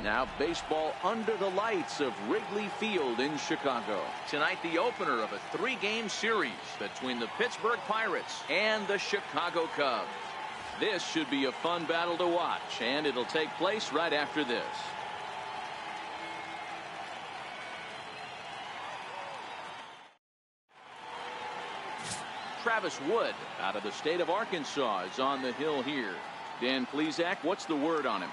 Now baseball under the lights of Wrigley Field in Chicago. Tonight the opener of a 3-game series between the Pittsburgh Pirates and the Chicago Cubs. This should be a fun battle to watch, and it'll take place right after this. Travis Wood out of the state of Arkansas is on the hill here. Dan Plesac, what's the word on him?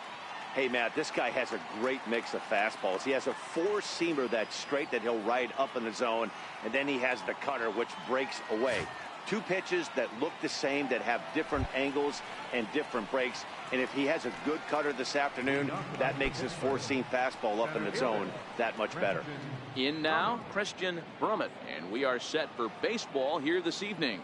Hey, Matt, this guy has a great mix of fastballs. He has a four-seamer that's straight that he'll ride up in the zone, and then he has the cutter, which breaks away. Two pitches that look the same, that have different angles and different breaks. And if he has a good cutter this afternoon, that makes his four-seam fastball up in the zone that much better. In now, Christian Brummett, and we are set for baseball here this evening.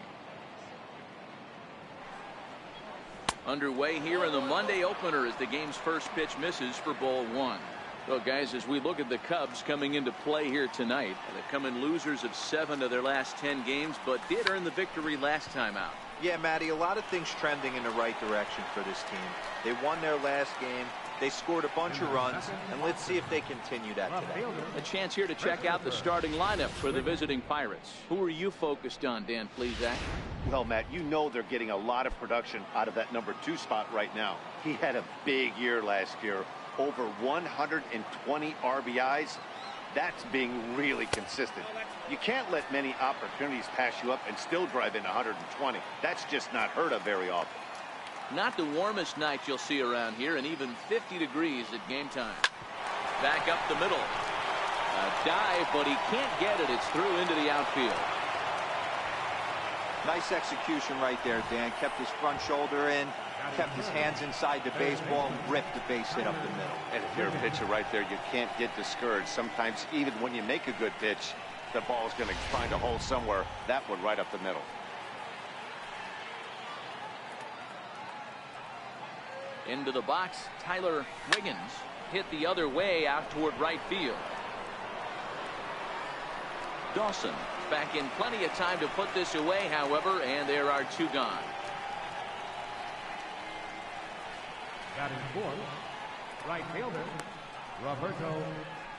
Underway here in the Monday opener as the game's first pitch misses for ball one. Well, guys, as we look at the Cubs coming into play here tonight, they've come in losers of 7 of their last 10 games, but did earn the victory last time out. Yeah, Matty, a lot of things trending in the right direction for this team. They won their last game. They scored a bunch of runs, and let's see if they continue that today. A chance here to check out the starting lineup for the visiting Pirates. Who are you focused on, Dan Plesac? Well, Matt, you know they're getting a lot of production out of that number 2 spot right now. He had a big year last year. Over 120 RBIs. That's being really consistent. You can't let many opportunities pass you up and still drive in 120. That's just not heard of very often. Not the warmest night you'll see around here, and even 50 degrees at game time. Back up the middle. A dive, but he can't get it. It's through into the outfield. Nice execution right there, Dan. Kept his front shoulder in, kept his hands inside the baseball, and ripped the base hit up the middle. And if you're a pitcher right there, you can't get discouraged. Sometimes even when you make a good pitch, the ball's going to find a hole somewhere. That one right up the middle. Into the box, Tyler Wiggins hit the other way out toward right field. Dawson back in plenty of time to put this away, however, and there are 2 gone. Batting fourth, right fielder, Roberto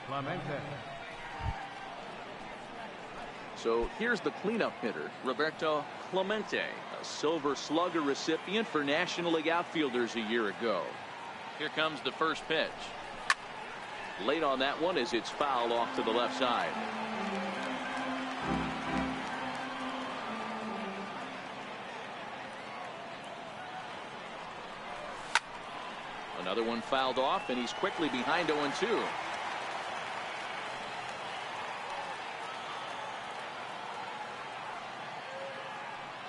Clemente. So here's the cleanup hitter, Roberto Clemente, a Silver Slugger recipient for National League outfielders a year ago. Here comes the first pitch. Late on that one as it's fouled off to the left side. Another one fouled off, and he's quickly behind 0-2.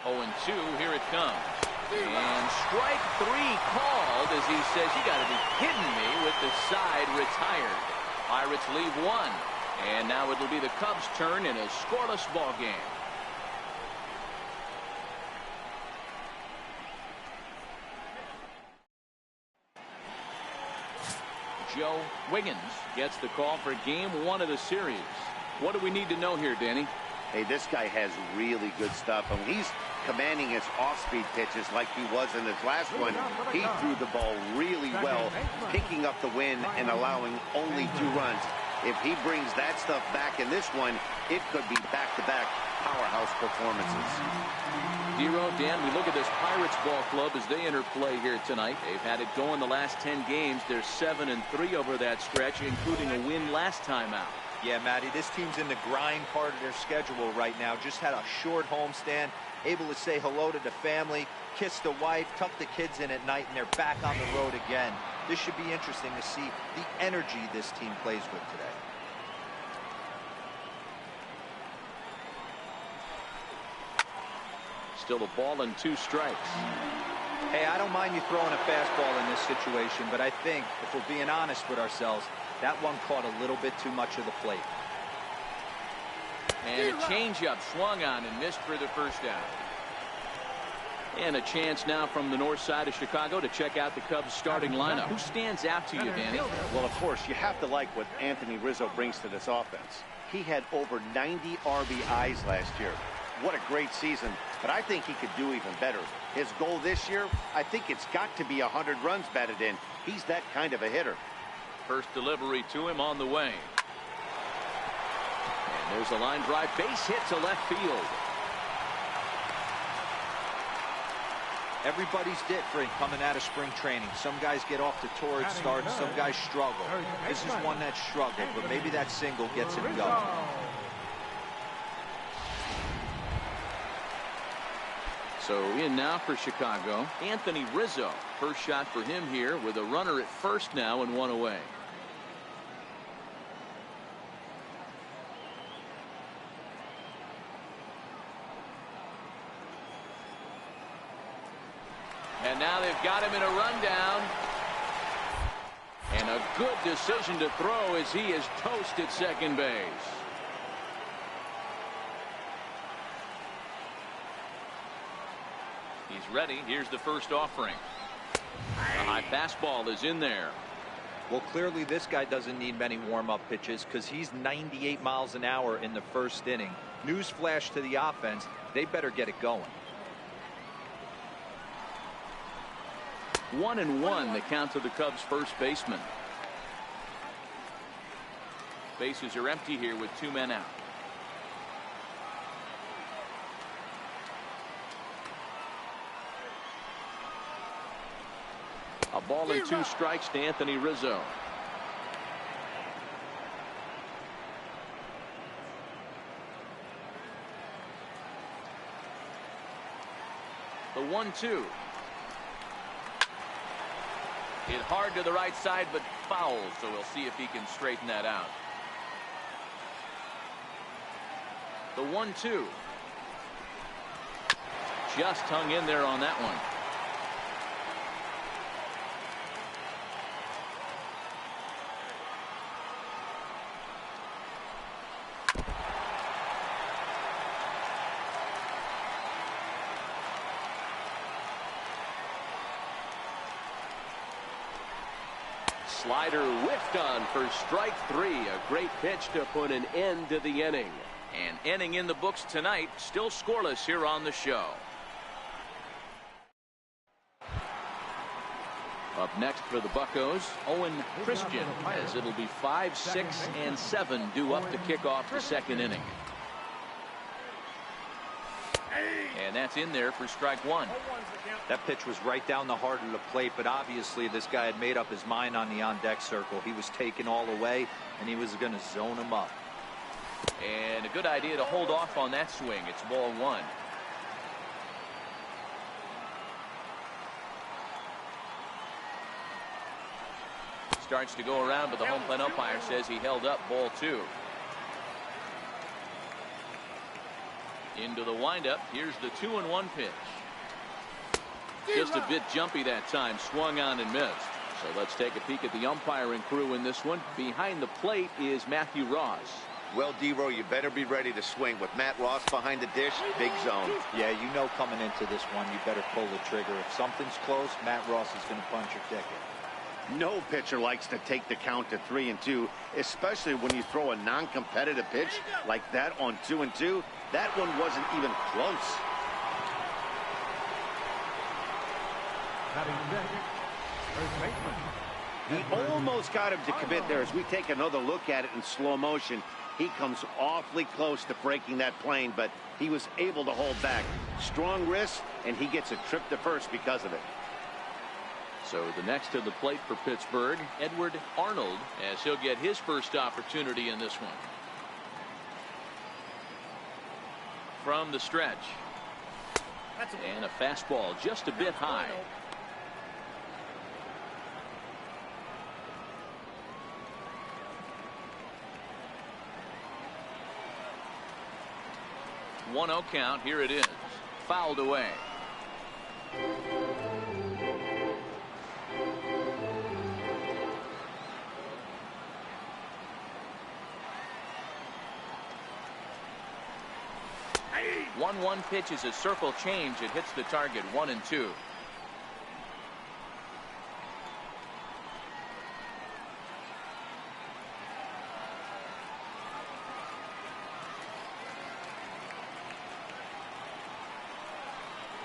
0-2, here it comes. And strike 3 called as he says, "You got to be kidding me," with the side retired. Pirates leave 1. And now it'll be the Cubs' turn in a scoreless ball game. Joe Wiggins gets the call for game 1 of the series. What do we need to know here, Danny? Hey, this guy has really good stuff. And he's commanding his off-speed pitches like he was in his last one. He threw the ball really well, picking up the win and allowing only 2 runs. If he brings that stuff back in this one, it could be back-to-back powerhouse performances. Dero, Dan, we look at this Pirates ball club as they enter play here tonight. They've had it going the last 10 games. They're 7-3 over that stretch, including a win last time out. Yeah, Matty, this team's in the grind part of their schedule right now. Just had a short homestand, able to say hello to the family, kiss the wife, tuck the kids in at night, and they're back on the road again. This should be interesting to see the energy this team plays with today. Still a ball and 2 strikes. Hey, I don't mind you throwing a fastball in this situation, but I think, if we're being honest with ourselves, that one caught a little bit too much of the plate. And a changeup swung on and missed for the first out. And a chance now from the north side of Chicago to check out the Cubs starting lineup. Who stands out to you, Danny? Well, of course, you have to like what Anthony Rizzo brings to this offense. He had over 90 RBIs last year. What a great season, but I think he could do even better. His goal this year, I think it's got to be 100 runs batted in. He's that kind of a hitter. First delivery to him on the way. And there's a line drive, base hit to left field. Everybody's different coming out of spring training. Some guys get off to torrid starts, some guys struggle. This is one that struggled, but maybe that single gets him going. So in now for Chicago, Anthony Rizzo. First shot for him here with a runner at first now and one away. And now they've got him in a rundown. And a good decision to throw as he is toast at second base. He's ready. Here's the first offering. A high fastball is in there. Well, clearly this guy doesn't need many warm-up pitches because he's 98 miles an hour in the first inning. Newsflash to the offense, they better get it going. 1-1 the count to the Cubs first baseman. Bases are empty here with 2 men out. A ball and 2 strikes to Anthony Rizzo. The 1-2. Hit hard to the right side, but foul, so we'll see if he can straighten that out. The 1-2. Just hung in there on that one. Slider whiffed on for strike 3. A great pitch to put an end to the inning. An inning in the books tonight. Still scoreless here on the show. Up next for the Buccos, Owen Christian, as it'll be 5, 6, and 7 due up to kick off the second inning. And that's in there for strike 1. That pitch was right down the heart of the plate, but obviously this guy had made up his mind on the on-deck circle. He was taken all away, and he was going to zone him up. And a good idea to hold off on that swing. It's ball 1. Starts to go around, but the home plate umpire says he held up ball 2. Into the windup. Here's the 2-1 pitch. Just a bit jumpy that time. Swung on and missed. So let's take a peek at the umpiring crew in this one. Behind the plate is Matthew Ross. Well, D-Row, you better be ready to swing. With Matt Ross behind the dish, big zone. Yeah, you know coming into this one, you better pull the trigger. If something's close, Matt Ross is going to punch your ticket. No pitcher likes to take the count to 3-2, especially when you throw a non-competitive pitch like that on 2-2. That one wasn't even close. He almost got him to commit there. As we take another look at it in slow motion, he comes awfully close to breaking that plane, but he was able to hold back. Strong wrist, and he gets a trip to first because of it. So the next to the plate for Pittsburgh, Edward Arnold, as he'll get his first opportunity in this one. From the stretch. And a fastball just a bit high. One 0 count. Here it is. Fouled away. The 1-1 pitch is a circle change. It hits the target. 1-2.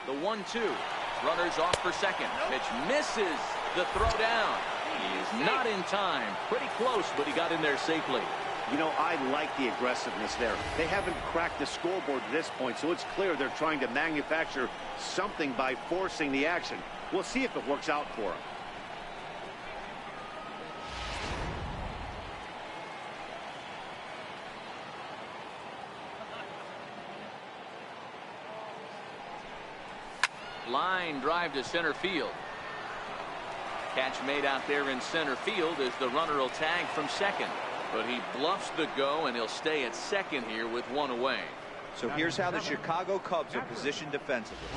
The 1-2. Runners off for second. Pitch misses the throw down. He is not in time. Pretty close, but he got in there safely. You know, I like the aggressiveness there. They haven't cracked the scoreboard at this point, so it's clear they're trying to manufacture something by forcing the action. We'll see if it works out for them. Line drive to center field. Catch made out there in center field as the runner will tag from second. But he bluffs the go, and he'll stay at second here with one away. So here's how the Chicago Cubs are positioned defensively.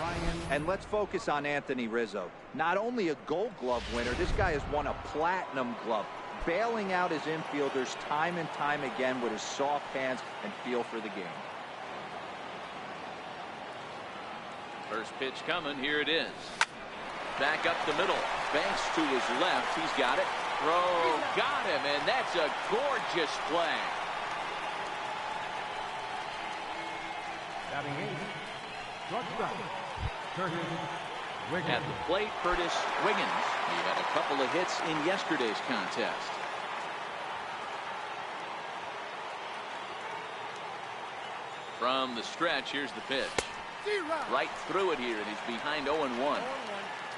And let's focus on Anthony Rizzo. Not only a Gold Glove winner, this guy has won a Platinum Glove, bailing out his infielders time and time again with his soft hands and feel for the game. First pitch coming. Here it is. Back up the middle. Banks to his left. He's got it. Throw. Got him. And that's a gorgeous play. Batting 8, shortstop, Curtis Wiggins. At the plate, Curtis Wiggins. He had a couple of hits in yesterday's contest. From the stretch, here's the pitch. Right through it here, and he's behind 0-1.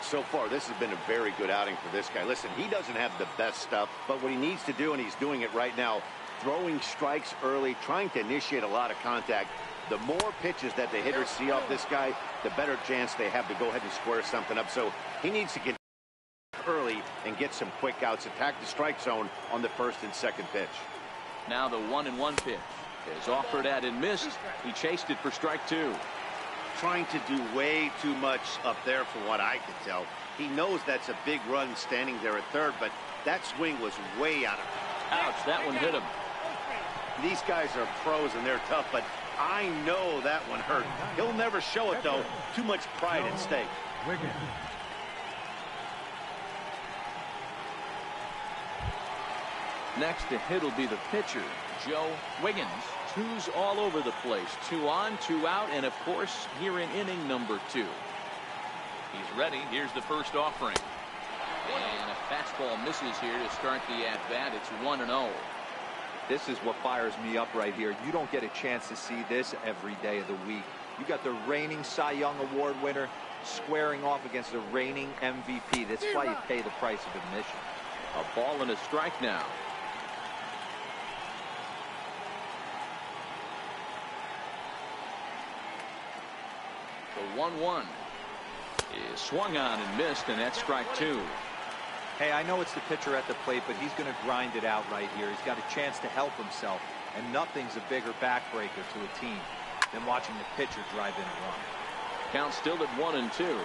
So far, this has been a very good outing for this guy. Listen, he doesn't have the best stuff, but what he needs to do, and he's doing it right now, throwing strikes early, trying to initiate a lot of contact. The more pitches that the hitters see off this guy, the better chance they have to go ahead and square something up. So he needs to get early and get some quick outs, attack the strike zone on the first and second pitch. Now the 1-1 pitch is offered at and missed. He chased it for strike two. Trying to do way too much up there from what I could tell. He knows that's a big run standing there at third, but that swing was way out of it. Ouch, that one hit him. These guys are pros and they're tough, but I know that one hurt. He'll never show it, though. Too much pride at stake. Wiggins. Next to hit will be the pitcher, Joe Wiggins. Twos all over the place. 2 on, 2 out, and of course, here in inning number 2. He's ready. Here's the first offering. And a fastball misses here to start the at-bat. It's 1-0. This is what fires me up right here. You don't get a chance to see this every day of the week. You got the reigning Cy Young Award winner squaring off against the reigning MVP. That's why you pay the price of admission. A ball and a strike now. The 1-1 is swung on and missed, and that's strike two. Hey, I know it's the pitcher at the plate, but he's going to grind it out right here. He's got a chance to help himself, and nothing's a bigger backbreaker to a team than watching the pitcher drive in a run. Count still at 1-2.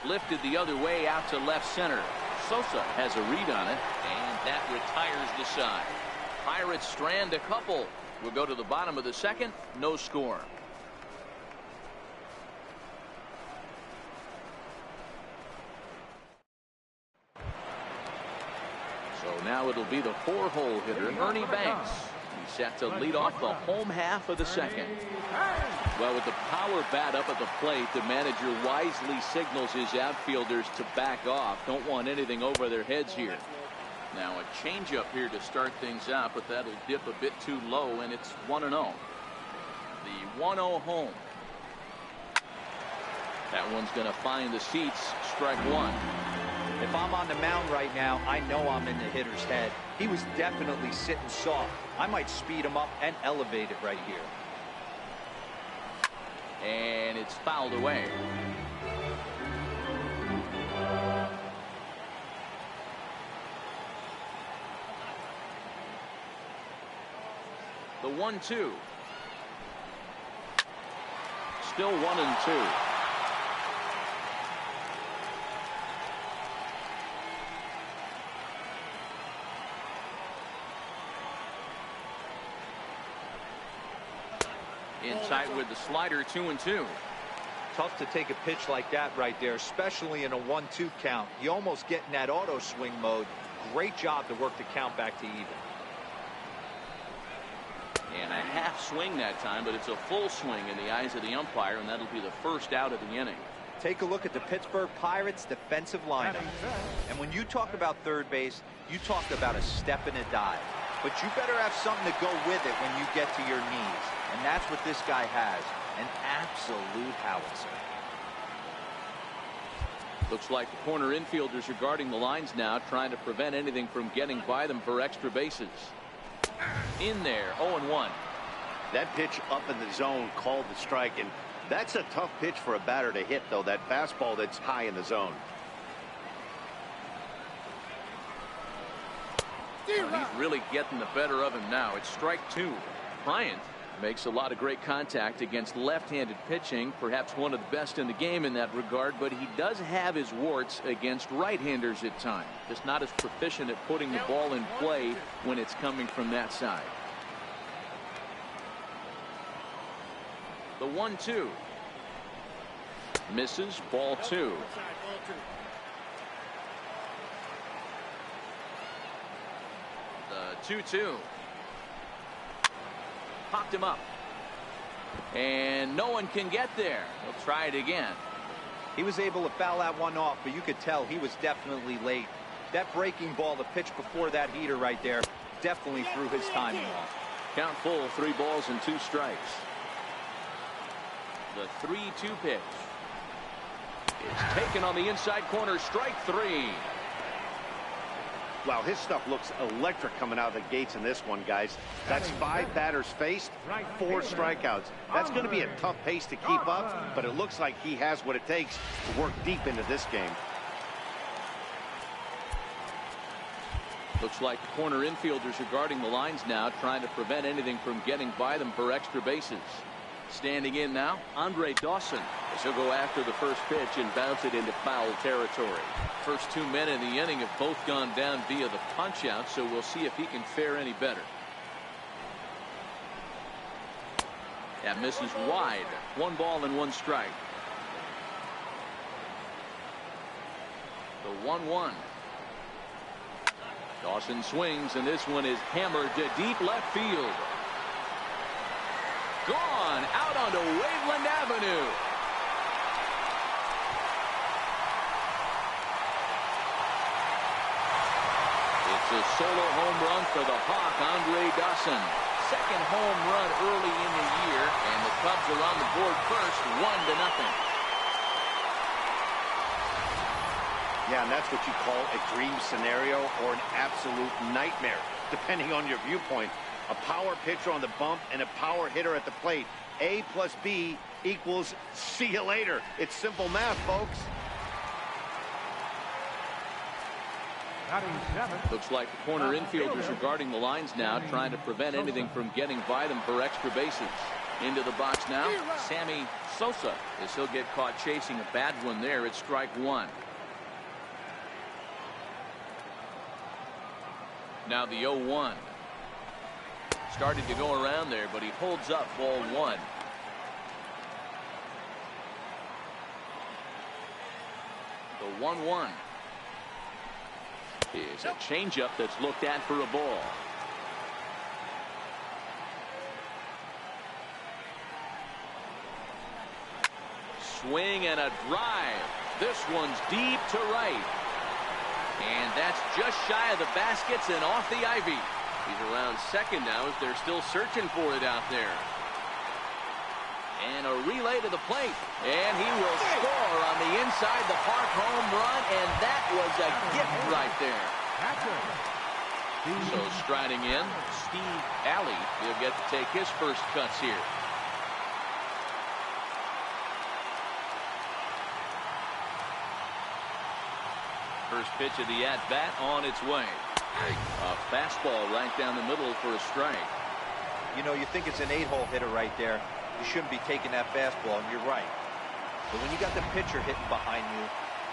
Lifted the other way out to left center. Sosa has a read on it, and that retires the side. Pirates strand a couple. We'll go to the bottom of the second. No score. So now it'll be the 4-hole hitter, Ernie Banks. He's set to lead off the home half of the second. Well, with the power bat up at the plate, the manager wisely signals his outfielders to back off. Don't want anything over their heads here. Now a changeup here to start things out, but that'll dip a bit too low, and it's 1-0. The 1-0 home. That one's going to find the seats. Strike one. If I'm on the mound right now, I know I'm in the hitter's head. He was definitely sitting soft. I might speed him up and elevate it right here. And it's fouled away. The 1-2. Still 1-2. Inside with the slider, 2-2. Tough to take a pitch like that right there, especially in a 1-2 count. You almost get in that auto swing mode. Great job to work the count back to even. And a half swing that time, but it's a full swing in the eyes of the umpire, and that'll be the first out of the inning. Take a look at the Pittsburgh Pirates defensive lineup. And when you talk about third base, you talk about a step and a dive. But you better have something to go with it when you get to your knees. And that's what this guy has. An absolute howitzer. Looks like the corner infielders are guarding the lines now, trying to prevent anything from getting by them for extra bases. In there, 0-1. That pitch up in the zone called the strike, and that's a tough pitch for a batter to hit, though, that fastball that's high in the zone. He's really getting the better of him now. It's strike 2. Bryant makes a lot of great contact against left-handed pitching, perhaps one of the best in the game in that regard, but he does have his warts against right-handers at times. Just not as proficient at putting the ball in play when it's coming from that side. The 1-2 misses, ball 2. The 2-2 popped him up, and no one can get there. He'll try it again. He was able to foul that one off, but you could tell he was definitely late. That breaking ball, the pitch before that heater right there, definitely threw his timing off. Count full, 3 balls and 2 strikes. The 3-2 pitch is taken on the inside corner. Strike 3. Wow, his stuff looks electric coming out of the gates in this one, guys. That's 5 batters faced, 4 strikeouts. That's going to be a tough pace to keep up, but it looks like he has what it takes to work deep into this game. Looks like the corner infielders are guarding the lines now, trying to prevent anything from getting by them for extra bases. Standing in now, Andre Dawson, as he'll go after the first pitch and bounce it into foul territory. First 2 men in the inning have both gone down via the punch out, so we'll see if he can fare any better. That misses wide. 1 ball and 1 strike. The 1-1. Dawson swings, and this one is hammered to deep left field. Gone out onto Waveland Avenue. It's a solo home run for the Hawk, Andre Dawson. Second home run early in the year, and the Cubs are on the board first, 1-0. Yeah, and that's what you call a dream scenario or an absolute nightmare, depending on your viewpoint. A power pitcher on the bump and a power hitter at the plate. A plus B equals see you later. It's simple math, folks. Looks like the corner infielders are guarding the lines now, trying to prevent anything from getting by them for extra bases. Into the box now, Sammy Sosa, as he'll get caught chasing a bad one there. It's strike 1. Now the 0-1. Started to go around there, but he holds up, ball 1. The 1-1 is a changeup that's looked at for a ball. Swing and a drive. This one's deep to right. And that's just shy of the baskets and off the ivy. He's around second now as they're still searching for it out there. And a relay to the plate. And he will score on the inside the park home run. And that was a gift right there. So striding in, Steve Alley will get to take his first cuts here. First pitch of the at-bat on its way. A fastball right down the middle for a strike. You know, you think it's an 8-hole hitter right there. You shouldn't be taking that fastball, and you're right. But when you got the pitcher hitting behind you,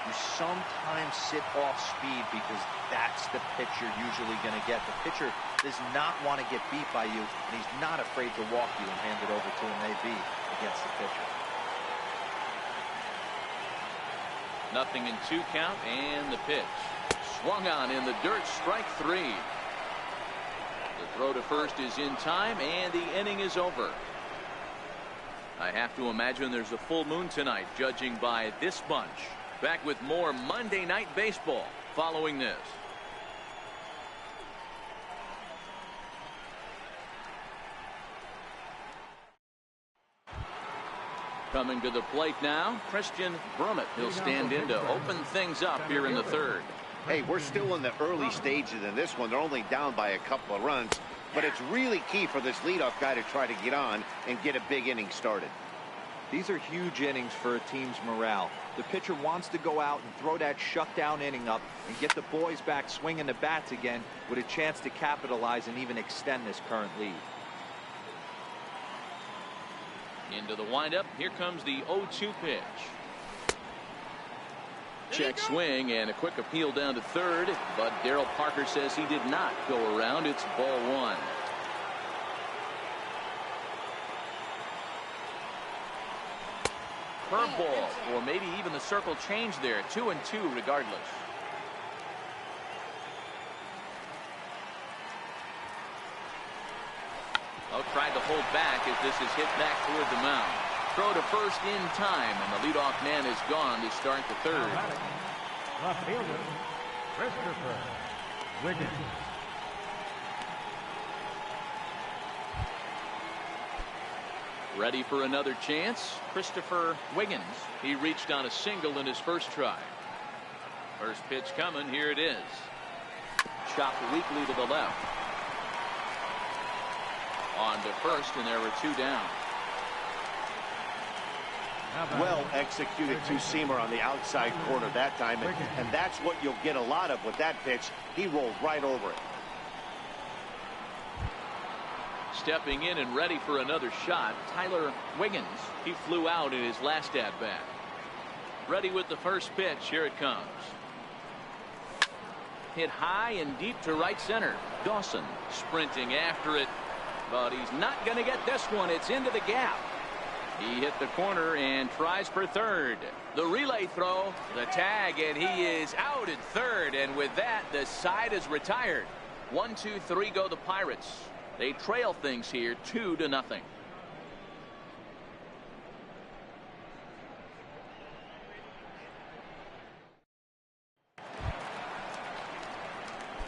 you sometimes sit off speed because that's the pitch you're usually going to get. The pitcher does not want to get beat by you, and he's not afraid to walk you and hand it over to him, maybe, against the pitcher. 0-2 count, and the pitch. Swung on in the dirt, strike 3. The throw to first is in time, and the inning is over. I have to imagine there's a full moon tonight, judging by this bunch. Back with more Monday Night Baseball following this. Coming to the plate now, Christian Brummett. He'll stand in to open things up here in the third. Hey, we're still in the early stages in this one. They're only down by a couple of runs, but it's really key for this leadoff guy to try to get on and get a big inning started. These are huge innings for a team's morale. The pitcher wants to go out and throw that shutdown inning up and get the boys back swinging the bats again with a chance to capitalize and even extend this current lead. Into the windup. Here comes the 0-2 pitch. Check swing and a quick appeal down to third, but Darryl Parker says he did not go around. It's ball one. Curveball, or maybe even the circle change there. 2-2 regardless. Oh, tried to hold back as this is hit back toward the mound. Throw to first in time, and the leadoff man is gone to start the third. Left fielder, Christopher Wiggins. Ready for another chance, Christopher Wiggins. He reached on a single in his first try. First pitch coming, here it is. Chopped weakly to the left. On to first, and there were two down. Well executed two-seamer on the outside corner that time, and that's what you'll get a lot of with that pitch. He rolled right over it. Stepping in and ready for another shot, Tyler Wiggins. He flew out in his last at-bat. Ready with the first pitch. Here it comes. Hit high and deep to right center. Dawson sprinting after it, but he's not going to get this one. It's into the gap. He hit the corner and tries for third. The relay throw, the tag, and he is out at third. And with that, the side is retired. 1-2-3 go the Pirates. They trail things here 2-0.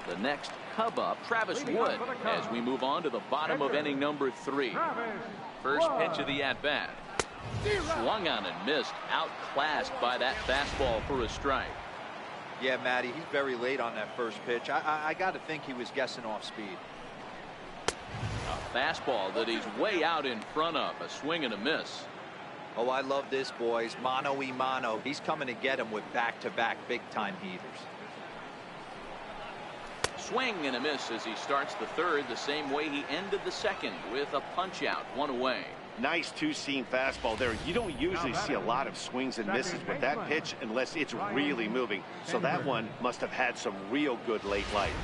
The next Cub up, Travis Wood, as we move on to the bottom of inning number 3. First pitch of the at-bat. Swung on and missed, outclassed by that fastball for a strike. Yeah, Matty, he's very late on that first pitch. I got to think he was guessing off speed. A fastball that he's way out in front of. A swing and a miss. Oh, I love this, boys. Mano-y-mano. He's coming to get him with back-to-back big-time heaters. Swing and a miss as he starts the third the same way he ended the second, with a punch-out, one away. Nice two-seam fastball there. You don't usually see a lot of swings and misses with that pitch unless it's really moving. So that one must have had some real good late life.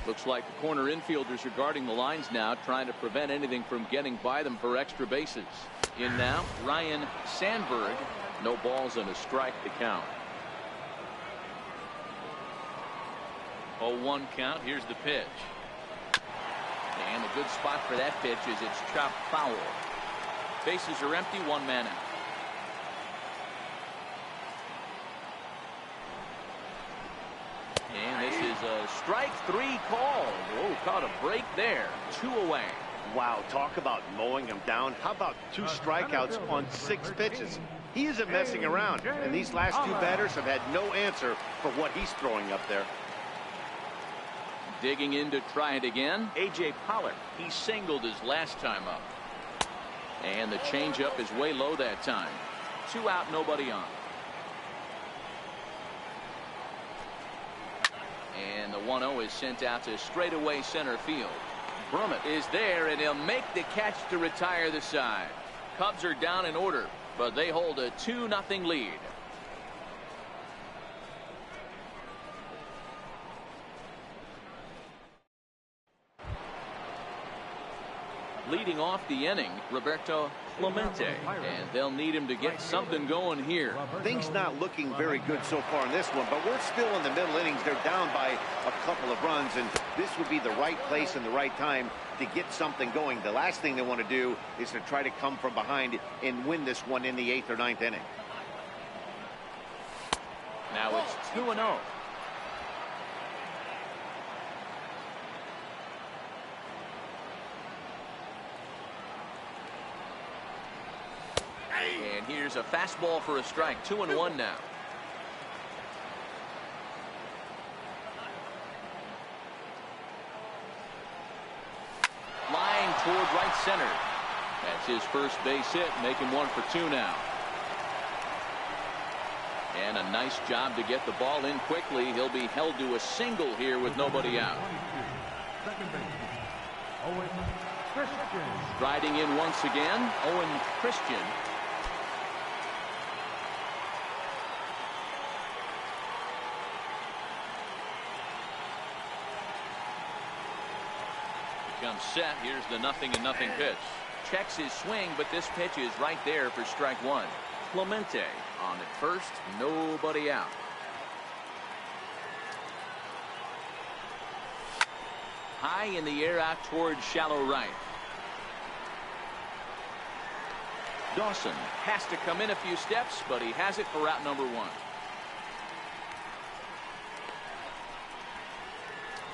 Looks like the corner infielders are guarding the lines now, trying to prevent anything from getting by them for extra bases. In now, Ryan Sandberg. No balls and a strike to count. 0-1 count. Here's the pitch. And a good spot for that pitch is it's chopped foul. Bases are empty, one man out. And this is a strike 3 call. Whoa, caught a break there. 2 away. Wow, talk about mowing him down. How about 2 strikeouts on 6 pitches? He isn't messing around, and these last 2 batters have had no answer for what he's throwing up there. Digging in to try it again, A.J. Pollock. He singled his last time up. And the changeup is way low that time. 2 out, nobody on. And the 1-0 is sent out to straightaway center field. Brummett is there, and he'll make the catch to retire the side. Cubs are down in order, but they hold a 2-0 lead. Leading off the inning, Roberto Clemente, and they'll need him to get something going here. Things not looking very good so far in this one, but we're still in the middle innings. They're down by a couple of runs, and this would be the right place and the right time to get something going. The last thing they want to do is to try to come from behind and win this one in the 8th or 9th inning. Now it's 2-0. And here's a fastball for a strike. 2-1 now. Flying toward right center. That's his first base hit, making 1 for 2 now. And a nice job to get the ball in quickly. He'll be held to a single here with nobody out. Striding in once again, Owen Christian. Comes set. Here's the 0-0 pitch. Checks his swing, but this pitch is right there for strike 1. Clemente on at first, nobody out. High in the air out towards shallow right. Dawson has to come in a few steps, but he has it for out number 1.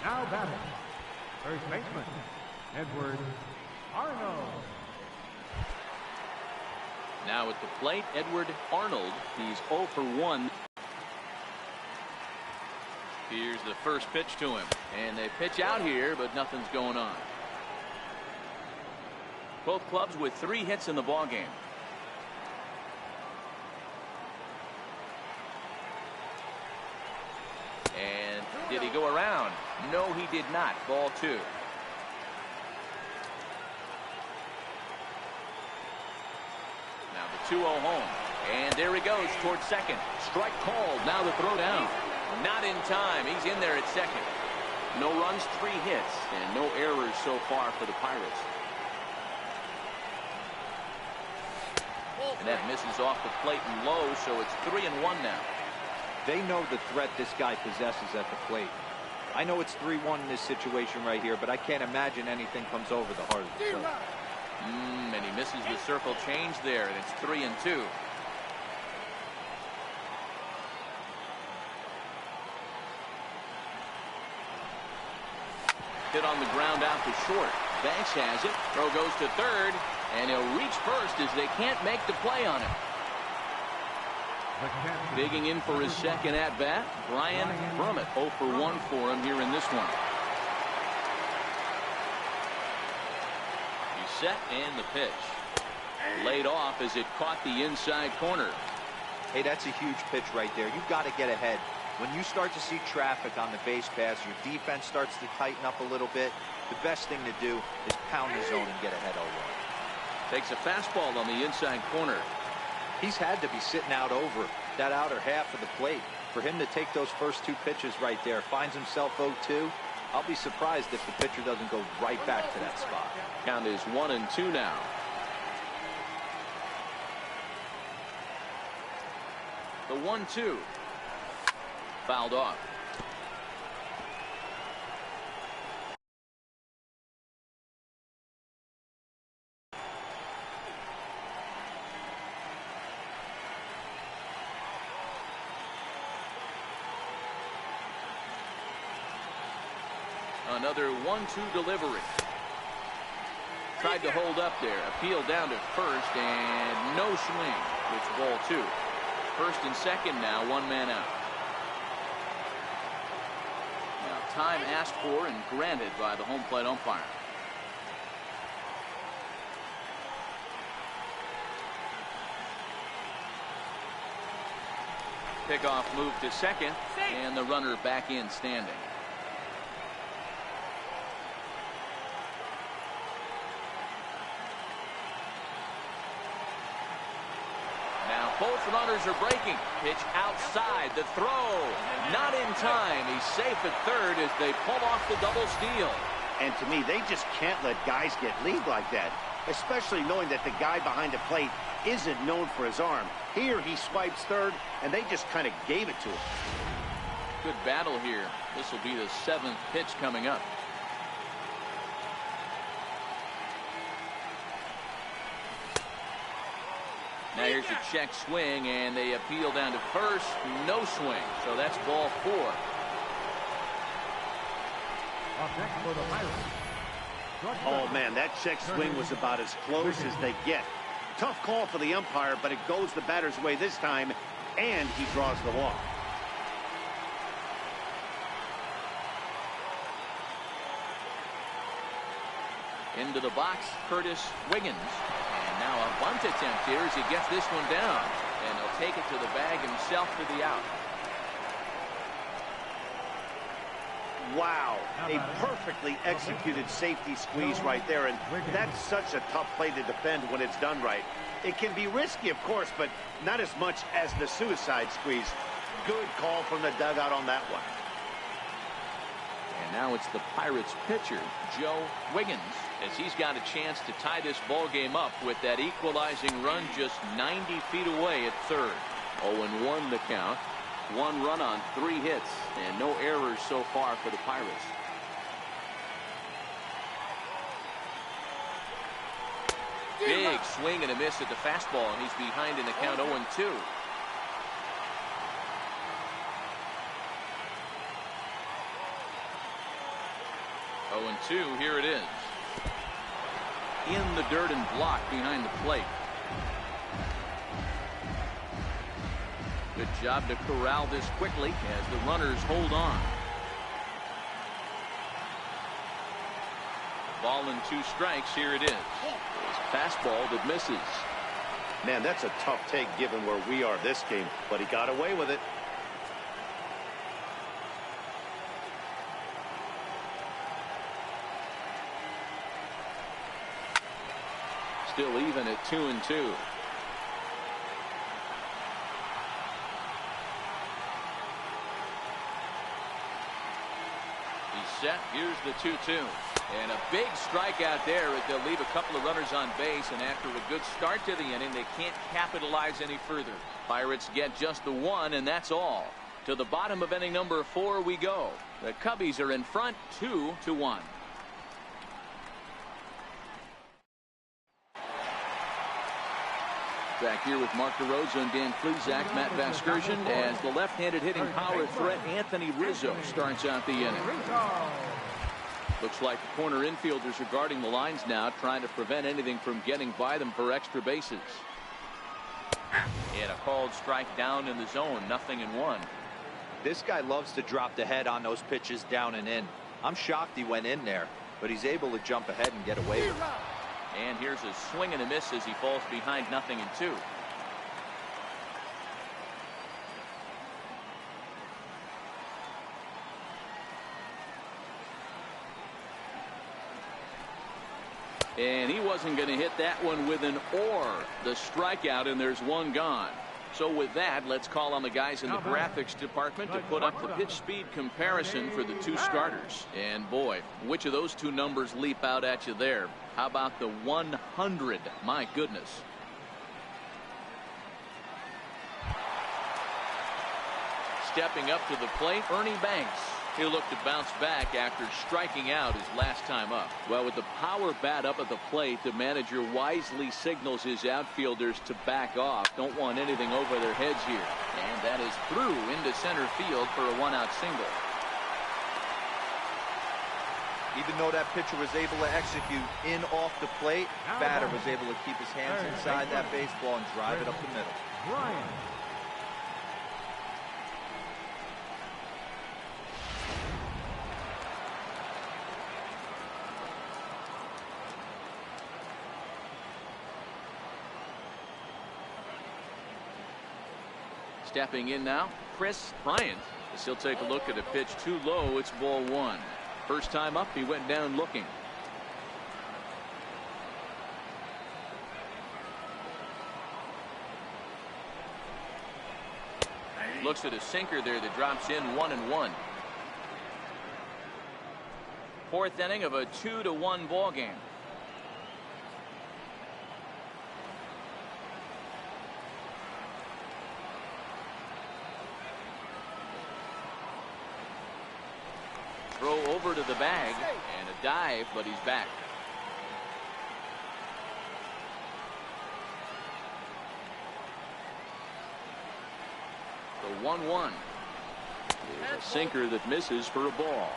Now batting, first baseman, Edward Arnold. Now at the plate, Edward Arnold. He's 0 for 1. Here's the first pitch to him. And they pitch out here, but nothing's going on. Both clubs with 3 hits in the ballgame. And did he go around? No, he did not. Ball 2. Now the 2-0 home. And there he goes towards second. Strike called. Now the throw down. Not in time. He's in there at second. No runs, 3 hits, and no errors so far for the Pirates. And that misses off the plate and low, so it's 3-1 now. They know the threat this guy possesses at the plate. I know it's 3-1 in this situation right here, but I can't imagine anything comes over the heart of the plate. And he misses the circle change there, and it's 3-2. Hit on the ground out to short. Banks has it. Throw goes to third, and he'll reach first as they can't make the play on him. Digging in for his second at-bat, Brian Brummett. 0 for 1 for him here in this one. He's set, and the pitch. Laid off as it caught the inside corner. Hey, that's a huge pitch right there. You've got to get ahead. When you start to see traffic on the base pass, your defense starts to tighten up a little bit. The best thing to do is pound the zone and get ahead 0-1. Takes a fastball on the inside corner. He's had to be sitting out over that outer half of the plate. For him to take those first 2 pitches right there, finds himself 0-2. I'll be surprised if the pitcher doesn't go right back to that spot. Count is 1-2 now. The 1-2. Fouled off. Another 1-2 delivery. Tried to hold up there. Appeal down to first, and no swing. It's ball 2. First and second now, 1 man out. Time asked for and granted by the home plate umpire. Pickoff move to second, and the runner back in standing. Now both runners are breaking. Pitch outside. The throw not in time. He's safe at third as they pull off the double steal. And to me, they just can't let guys get lead like that. especially knowing that the guy behind the plate isn't known for his arm. Here he swipes third, and they just kind of gave it to him. Good battle here. This will be the 7th pitch coming up. Now here's a check swing, and they appeal down to first. No swing, so that's ball 4. Up next for the Pirates. Oh, man, that check swing was about as close as they get. Tough call for the umpire, but it goes the batter's way this time, and he draws the walk. Into the box, Curtis Wiggins. And now a bunt attempt here as he gets this one down. And he'll take it to the bag himself for the out. Wow, a perfectly executed safety squeeze right there, and that's such a tough play to defend when it's done right. It can be risky, of course, but not as much as the suicide squeeze. Good call from the dugout on that one. And now it's the Pirates pitcher, Joe Wiggins, as he's got a chance to tie this ball game up with that equalizing run just 90 feet away at third. 0-1 the count. 1 run on 3 hits, and no errors so far for the Pirates. Big swing and a miss at the fastball, and he's behind in the count 0-2. Here it is. In the dirt and blocked behind the plate. Good job to corral this quickly as the runners hold on. Ball and 2 strikes. Here it is. It's a fastball that misses. Man, that's a tough take given where we are this game, but he got away with it. Still even at 2-2. Set. Here's the 2-2. And a big strikeout there as they'll leave a couple of runners on base, and after a good start to the inning, they can't capitalize any further. Pirates get just the 1, and that's all. To the bottom of inning number 4 we go. The Cubbies are in front 2-1. Back here with Mark DeRosa and Dan Plesac, Matt Vasgersian, as the left-handed hitting power threat Anthony Rizzo starts out the inning. Looks like the corner infielders are guarding the lines now, trying to prevent anything from getting by them for extra bases. And a called strike down in the zone, 0-1. This guy loves to drop the head on those pitches down and in. I'm shocked he went in there, but he's able to jump ahead and get away with it. And here's a swing and a miss as he falls behind 0-2. And he wasn't going to hit that one with an or. The strikeout, and there's 1 gone. So with that, let's call on the guys in the graphics department to put up the pitch speed comparison for the 2 starters. And boy, which of those 2 numbers leap out at you there? How about the 100? My goodness. Stepping up to the plate, Ernie Banks. He'll look to bounce back after striking out his last time up. Well, with the power bat up at the plate, the manager wisely signals his outfielders to back off. Don't want anything over their heads here. And that is through into center field for a 1-out single. Even though that pitcher was able to execute in off the plate, batter was able to keep his hands inside that baseball and drive it up the middle. Brian. Stepping in now, Chris Bryant. As he'll take a look at a pitch too low. It's ball 1. First time up, he went down looking. Looks at a sinker there that drops in 1-1. 4th inning of a 2-1 ball game. Throw over to the bag and a dive, but he's back. The 1-1 is a sinker that misses for a ball.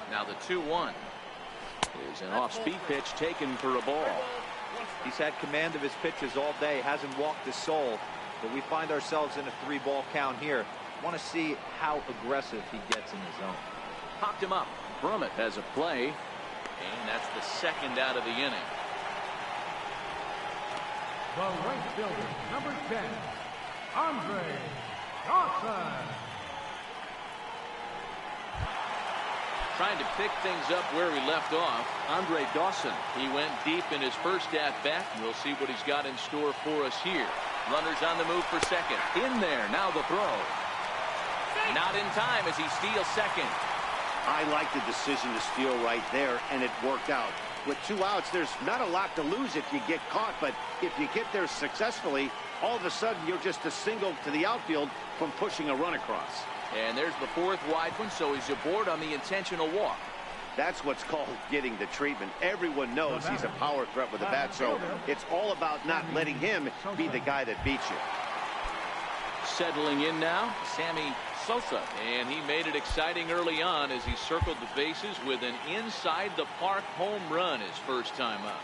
Now the 2-1 is an off-speed pitch taken for a ball. He's had command of his pitches all day, hasn't walked a soul, but we find ourselves in a 3-ball count here. Want to see how aggressive he gets in the zone. Popped him up. Brummett has a play, and that's the second out of the inning. The right fielder, number 10, Andre Dawson. Trying to pick things up where he left off, Andre Dawson. He went deep in his first at-bat. We'll see what he's got in store for us here. Runners on the move for second. In there, now the throw. Not in time as he steals second. I like the decision to steal right there, and it worked out. With 2 outs, there's not a lot to lose if you get caught, but if you get there successfully, all of a sudden you're just a single to the outfield from pushing a run across. And there's the 4th wide one, so he's aboard on the intentional walk. That's what's called getting the treatment. Everyone knows he's a power threat with a bat, so it's all about not letting him be the guy that beats you. Settling in now, Sammy Sosa, and he made it exciting early on as he circled the bases with an inside the park home run his first time up.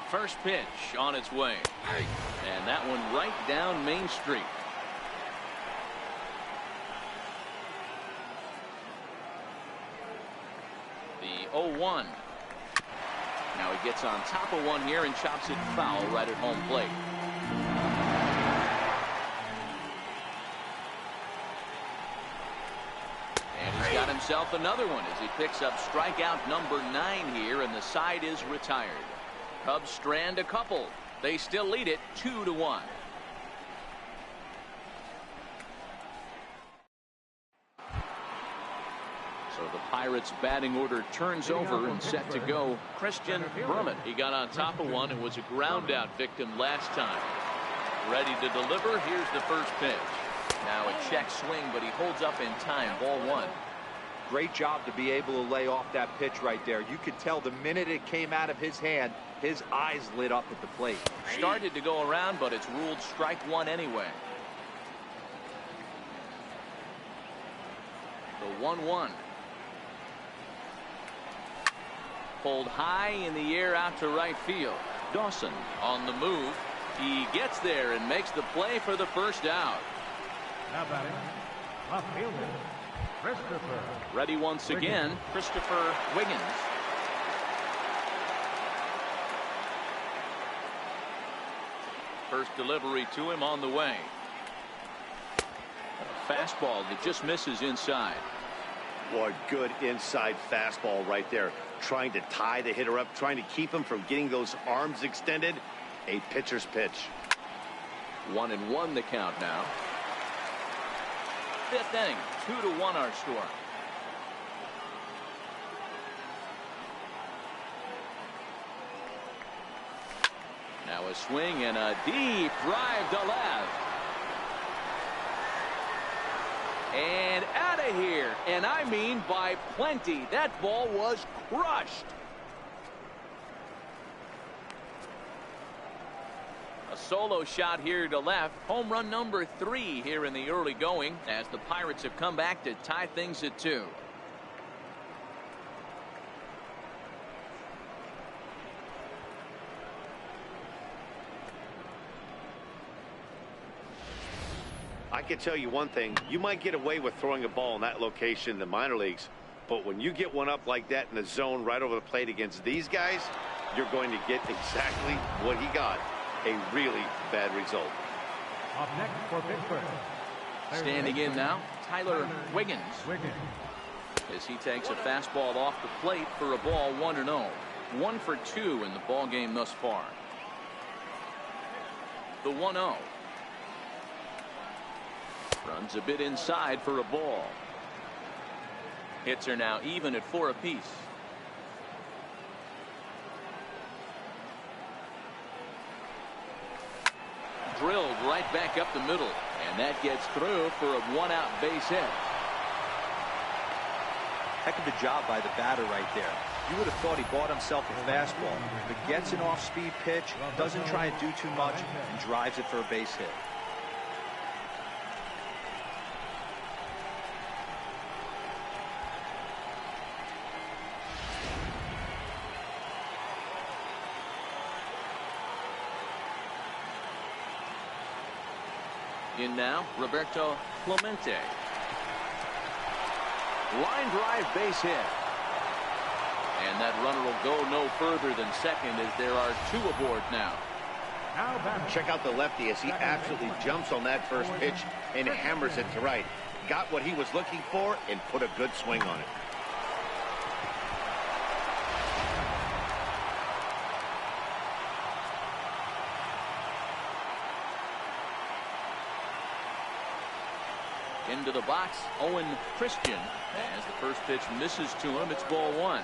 First pitch on its way, and that one right down Main Street. The 0-1. Now he gets on top of one here and chops it foul right at home plate. And he's got himself another one as he picks up strikeout number 9 here, and the side is retired. Cubs strand a couple. They still lead it 2-1. So the Pirates batting order turns over and set to go. Christian Brummett. He got on top of one and was a ground out victim last time. Ready to deliver. Here's the first pitch. Now a check swing, but he holds up in time. Ball 1. Great job to be able to lay off that pitch right there. You could tell the minute it came out of his hand, his eyes lit up at the plate. Started to go around, but it's ruled strike 1 anyway. The 1-1. Pulled high in the air out to right field. Dawson on the move. He gets there and makes the play for the first out. Now batting, left fielder, Christopher. Ready once again, Christopher Wiggins. First delivery to him on the way. A fastball that just misses inside. Boy, good inside fastball right there. Trying to tie the hitter up, trying to keep him from getting those arms extended. A pitcher's pitch. 1-1 the count now. 5th inning, 2-1 our score. Now a swing and a deep drive to left. And out of here, and I mean by plenty. That ball was crushed. A solo shot here to left. Home run number 3 here in the early going as the Pirates have come back to tie things at 2. I can tell you one thing. You might get away with throwing a ball in that location in the minor leagues, but when you get one up like that in the zone right over the plate against these guys, you're going to get exactly what he got. A really bad result. Up next for Pittsburgh. Standing in now, Tyler Wiggins. As he takes a fastball off the plate for a ball 1-0. 1 for 2 in the ball game thus far. The 1-0. Runs a bit inside for a ball. Hits are now even at 4 apiece. drilled right back up the middle. And that gets through for a one-out base hit. Heck of a job by the batter right there. You would have thought he bought himself a fastball, but gets an off-speed pitch, doesn't try and do too much, and drives it for a base hit. In now, Roberto Clemente. Line drive base hit. And that runner will go no further than second as there are two aboard now. Check out the lefty as he absolutely jumps on that first pitch and hammers it to right. Got what he was looking for and put a good swing on it. Into the box, Owen Christian. As the first pitch misses to him, it's ball one.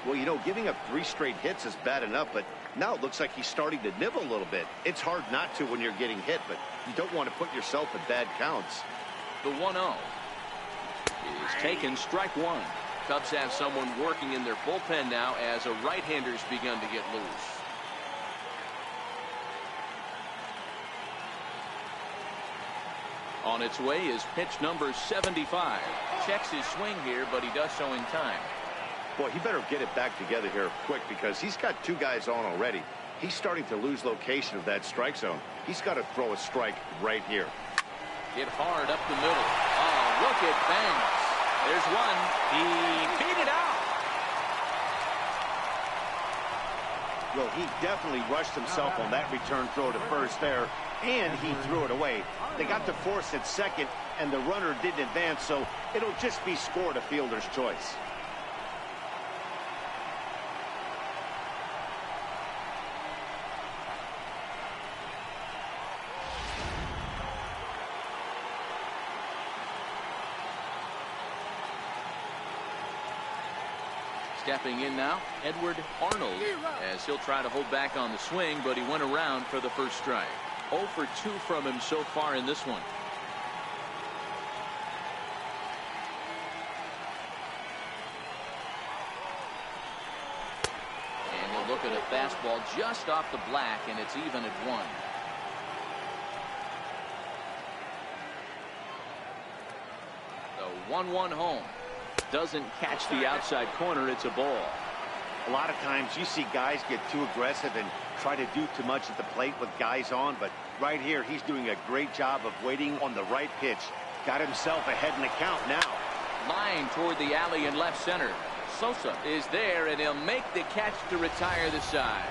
Well, you know, giving up 3 straight hits is bad enough, but now it looks like he's starting to nibble a little bit. It's hard not to when you're getting hit, but you don't want to put yourself in bad counts. The 1-0 is taken, strike one. Cubs have someone working in their bullpen now as a right-hander's begun to get loose. On its way is pitch number 75. Checks his swing here, but he does so in time. Boy, he better get it back together here quick because he's got 2 guys on already. He's starting to lose location of that strike zone. He's got to throw a strike right here. Hit hard up the middle. Oh, look at Banks. There's one. He beat it out. Well, he definitely rushed himself on that return throw to first there, and he threw it away. They got to force at second, and the runner didn't advance, so it'll just be scored a fielder's choice. Stepping in now, Edward Arnold, as he'll try to hold back on the swing, but he went around for the first strike. 0 for 2 from him so far in this one. And he'll look at a fastball just off the black, and it's even at 1. The 1-1 home. Doesn't catch the outside corner. It's a ball. A lot of times you see guys get too aggressive and try to do too much at the plate with guys on, but right here he's doing a great job of waiting on the right pitch. Got himself ahead in the count now. Line toward the alley in left center. Sosa is there, and he'll make the catch to retire the side.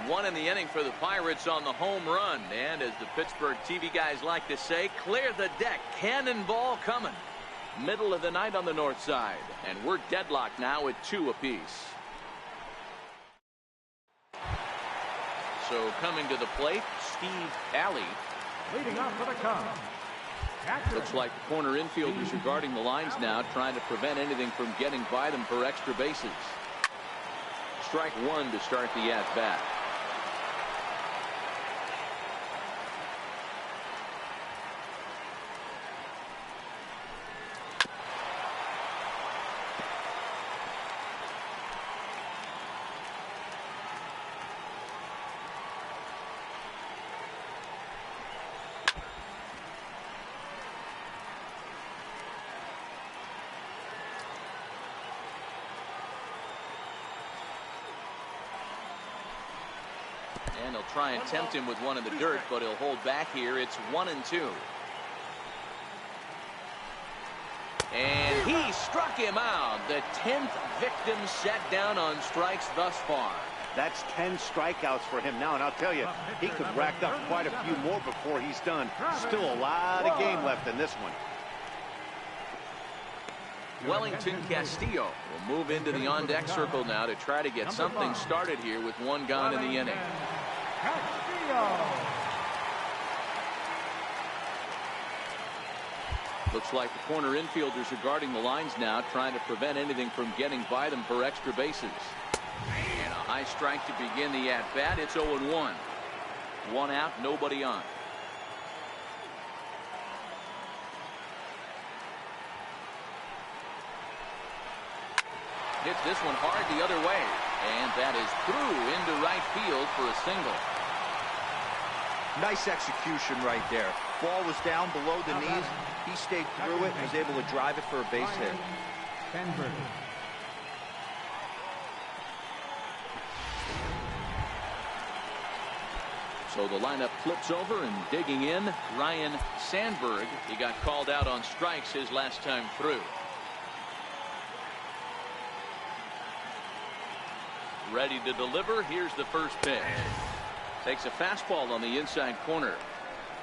1 in the inning for the Pirates on the home run, and as the Pittsburgh TV guys like to say, clear the deck. Cannonball coming. Middle of the night on the north side, and we're deadlocked now at 2 apiece. So coming to the plate, Steve Alley. Leading off for the Cubs. Looks like the corner infielders are guarding the lines now, trying to prevent anything from getting by them for extra bases. Strike 1 to start the at-bat. And he'll try and tempt him with one in the dirt, but he'll hold back here. It's 1-2. And he struck him out. The 10th victim set down on strikes thus far. That's 10 strikeouts for him now, and I'll tell you, he could rack up quite a few more before he's done. Still a lot of game left in this one. Wellington Castillo will move into the on-deck circle now to try to get something started here with 1 gone in the inning. Looks like the corner infielders are guarding the lines now, trying to prevent anything from getting by them for extra bases. And a high strike to begin the at-bat. It's 0-1. 1 out, nobody on. Hits this one hard the other way, and that is through into right field for a single. Nice execution right there. Ball was down below the knees. He stayed through it and was able to drive it for a base hit. So the lineup flips over, and digging in, Ryan Sandberg. He got called out on strikes his last time through. Ready to deliver. Here's the first pitch. Takes a fastball on the inside corner.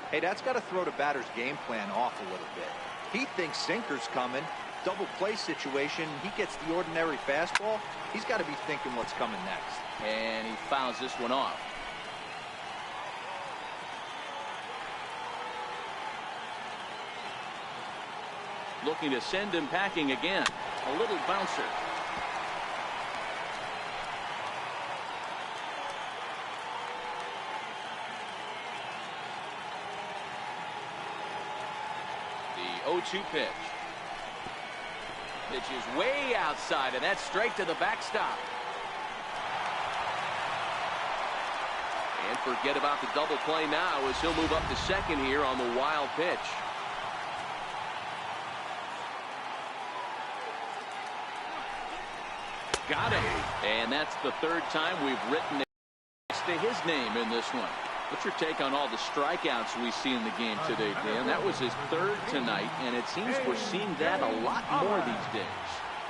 Hey, that's got to throw the batter's game plan off a little bit. He thinks sinker's coming. Double play situation. He gets the ordinary fastball. He's got to be thinking what's coming next. And he fouls this one off. Looking to send him packing again. A little bouncer. The 0-2 pitch. Pitch is way outside, and that's straight to the backstop. And forget about the double play now as he'll move up to second here on the wild pitch. Got it. And that's the third time we've written next to his name in this one. What's your take on all the strikeouts we see in the game today, Dan? That was his third tonight, and it seems we're seeing that a lot more these days.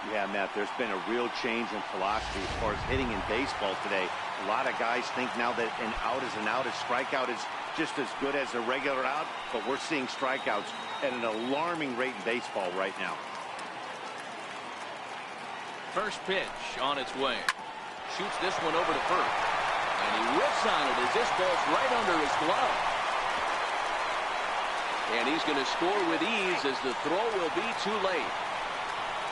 Yeah, Matt, there's been a real change in philosophy as far as hitting in baseball today. A lot of guys think now that an out is an out. A strikeout is just as good as a regular out, but we're seeing strikeouts at an alarming rate in baseball right now. First pitch on its way. Shoots this one over to first. And he whips on it as this ball's right under his glove. And he's going to score with ease as the throw will be too late.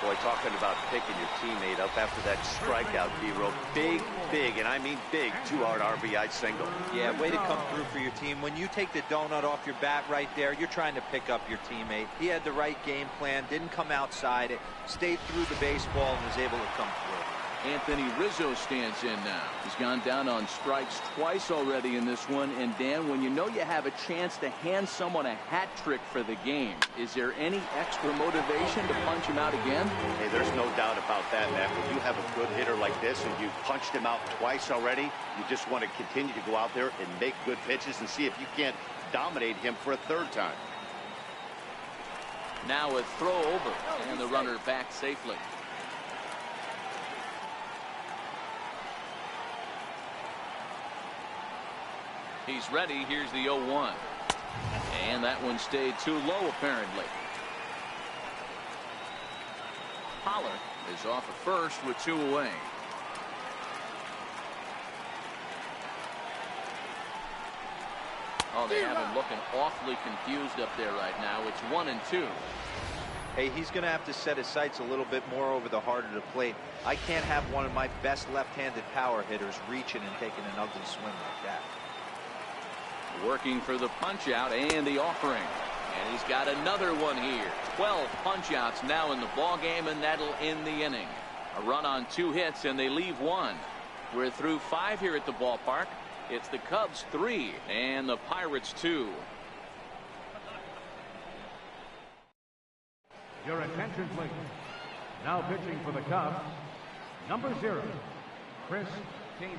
Boy, talking about picking your teammate up after that strikeout, D-Row. Big, big, and I mean big, 2-hard RBI single. Yeah, way to come through for your team. When you take the donut off your bat right there, you're trying to pick up your teammate. He had the right game plan, didn't come outside it, stayed through the baseball, and was able to come through. Anthony Rizzo stands in now. He's gone down on strikes twice already in this one. And Dan, when you know you have a chance to hand someone a hat trick for the game, is there any extra motivation to punch him out again? Hey, there's no doubt about that, Matt. When you have a good hitter like this and you've punched him out twice already, you just want to continue to go out there and make good pitches and see if you can't dominate him for a third time. Now a throw over, and the runner back safely. He's ready. Here's the 0-1. And that one stayed too low, apparently. Holler is off at first with 2 away. Oh, they have him looking awfully confused up there right now. It's 1-2. Hey, he's going to have to set his sights a little bit more over the heart of the plate. I can't have one of my best left-handed power hitters reaching and taking an ugly swing like that. Working for the punch out and the offering, and he's got another one here. 12 punch outs now in the ball game, and that'll end the inning. A run on 2 hits, and they leave 1. We're through 5 here at the ballpark. It's the Cubs 3 and the Pirates 2. Your attention, please. Now pitching for the Cubs, number 0, Chris Taney.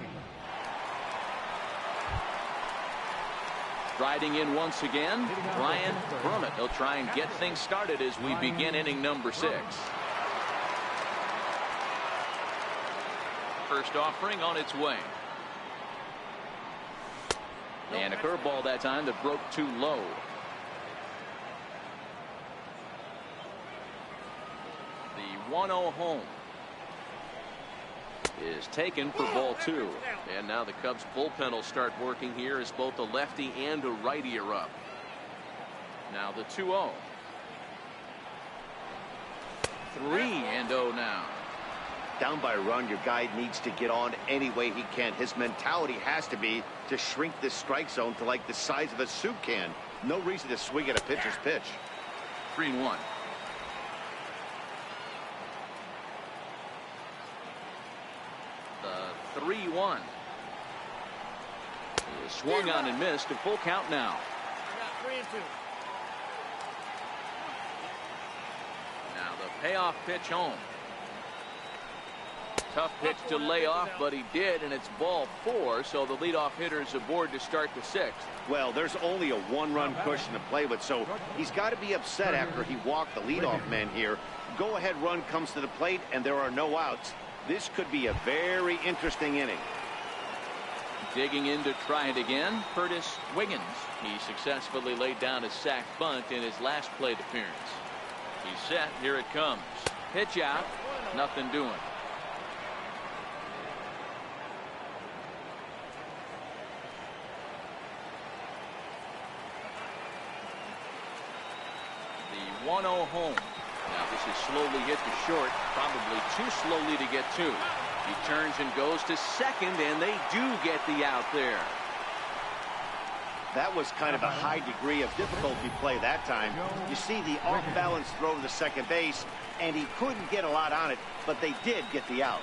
Riding in once again, Brian Brummett. He'll try and get things started as we begin inning number 6. First offering on its way. And a curveball that time that broke too low. The 1-0 home is taken for ball 2. And now the Cubs bullpen will start working here as both a lefty and a righty are up. Now the 2-0. 3-0 now. Down by a run, your guy needs to get on any way he can. His mentality has to be to shrink this strike zone to like the size of a soup can. No reason to swing at a pitcher's pitch. 3-1. The 3-1. Swung on and missed. A full count now. I got 3-2. Now the payoff pitch home. Tough pitch to lay off, but he did, and it's ball 4, so the leadoff hitter is aboard to start the 6th. Well, there's only a one-run cushion to play with, so he's got to be upset after he walked the leadoff man here. Go-ahead run comes to the plate, and there are no outs. This could be a very interesting inning. Digging in to try it again, Curtis Wiggins. He successfully laid down a sac bunt in his last plate appearance. He's set. Here it comes. Pitch out. Nothing doing. The 1-0 home. Now this is slowly hit to short. Probably too slowly to get to. He turns and goes to second, and they do get the out there. That was kind of a high degree of difficulty play that time. You see the off-balance throw to the second base, and he couldn't get a lot on it, but they did get the out.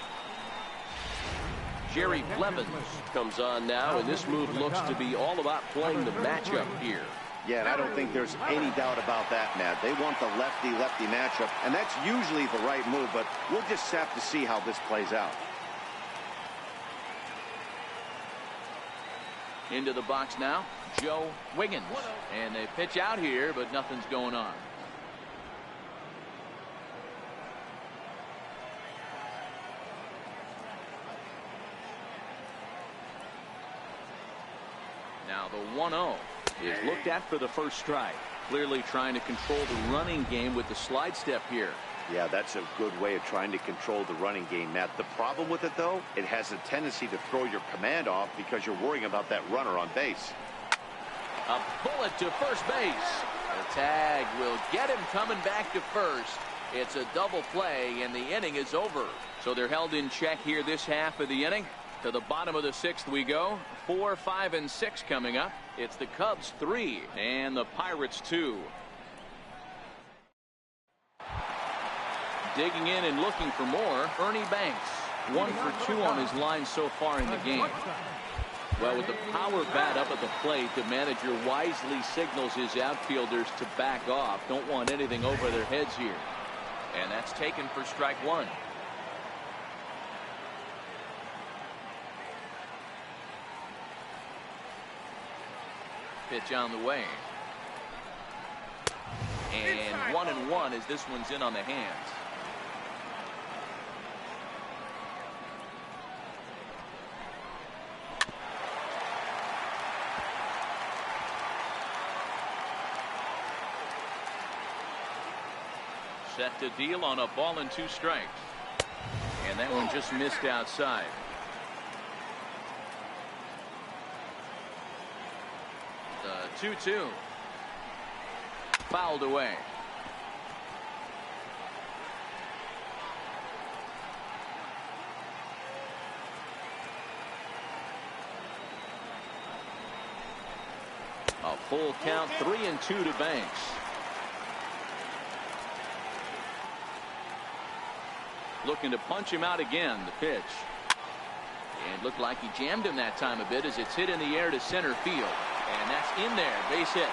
Jerry Blevins comes on now, and this move looks to be all about playing the matchup here. Yeah, and I don't think there's any doubt about that, Matt. They want the lefty-lefty matchup, and that's usually the right move, but we'll just have to see how this plays out. Into the box now, Joe Wiggins. And they pitch out here, but nothing's going on. Now the 1-0 is looked at for the first strike. Clearly trying to control the running game with the slide step here. Yeah, that's a good way of trying to control the running game, Matt. The problem with it, though, it has a tendency to throw your command off because you're worrying about that runner on base. A bullet to first base. The tag will get him coming back to first. It's a double play, and the inning is over. So they're held in check here this half of the inning. To the bottom of the 6th we go. 4, 5, and 6 coming up. It's the Cubs 3 and the Pirates 2. Digging in and looking for more, Ernie Banks. 1 for 2 on his line so far in the game. Well, with the power bat up at the plate, the manager wisely signals his outfielders to back off. Don't want anything over their heads here. And that's taken for strike 1. Pitch on the way. And 1-1 as this one's in on the hands. Set to deal on a ball and 2 strikes. And that one just missed outside. The 2-2. Fouled away. A full count, 3-2 to Banks. Looking to punch him out again. The pitch. And looked like he jammed him that time a bit as it's hit in the air to center field. And that's in there. Base hit.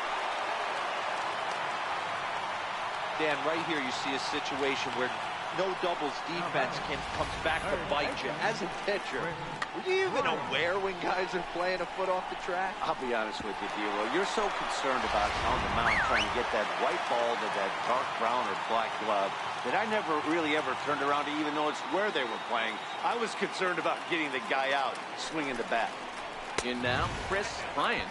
Dan, right here you see a situation where no doubles defense comes back to bite you. As a pitcher, were you even aware when guys are playing a foot off the track? I'll be honest with you, D-Lo. You're so concerned about on the mound trying to get that white ball to that dark brown or black glove that I never really ever turned around to even notice where they were playing. I was concerned about getting the guy out, swinging the bat. In now, Chris Bryant.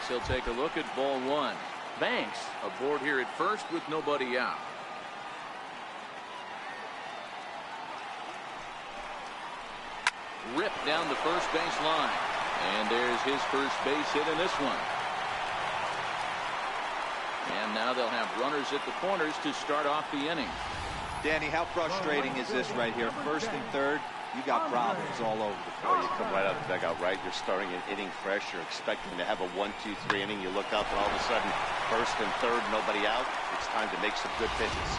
As he'll take a look at ball 1. Banks aboard here at first with nobody out. Ripped down the first base line. And there's his first base hit in this one. And now they'll have runners at the corners to start off the inning. Danny, how frustrating is this right here? First and third, you got problems all over the place. You come right out of the dugout, right? You're starting an inning fresh. You're expecting to have a 1-2-3 inning. You look up, and all of a sudden, first and third, nobody out. It's time to make some good pitches.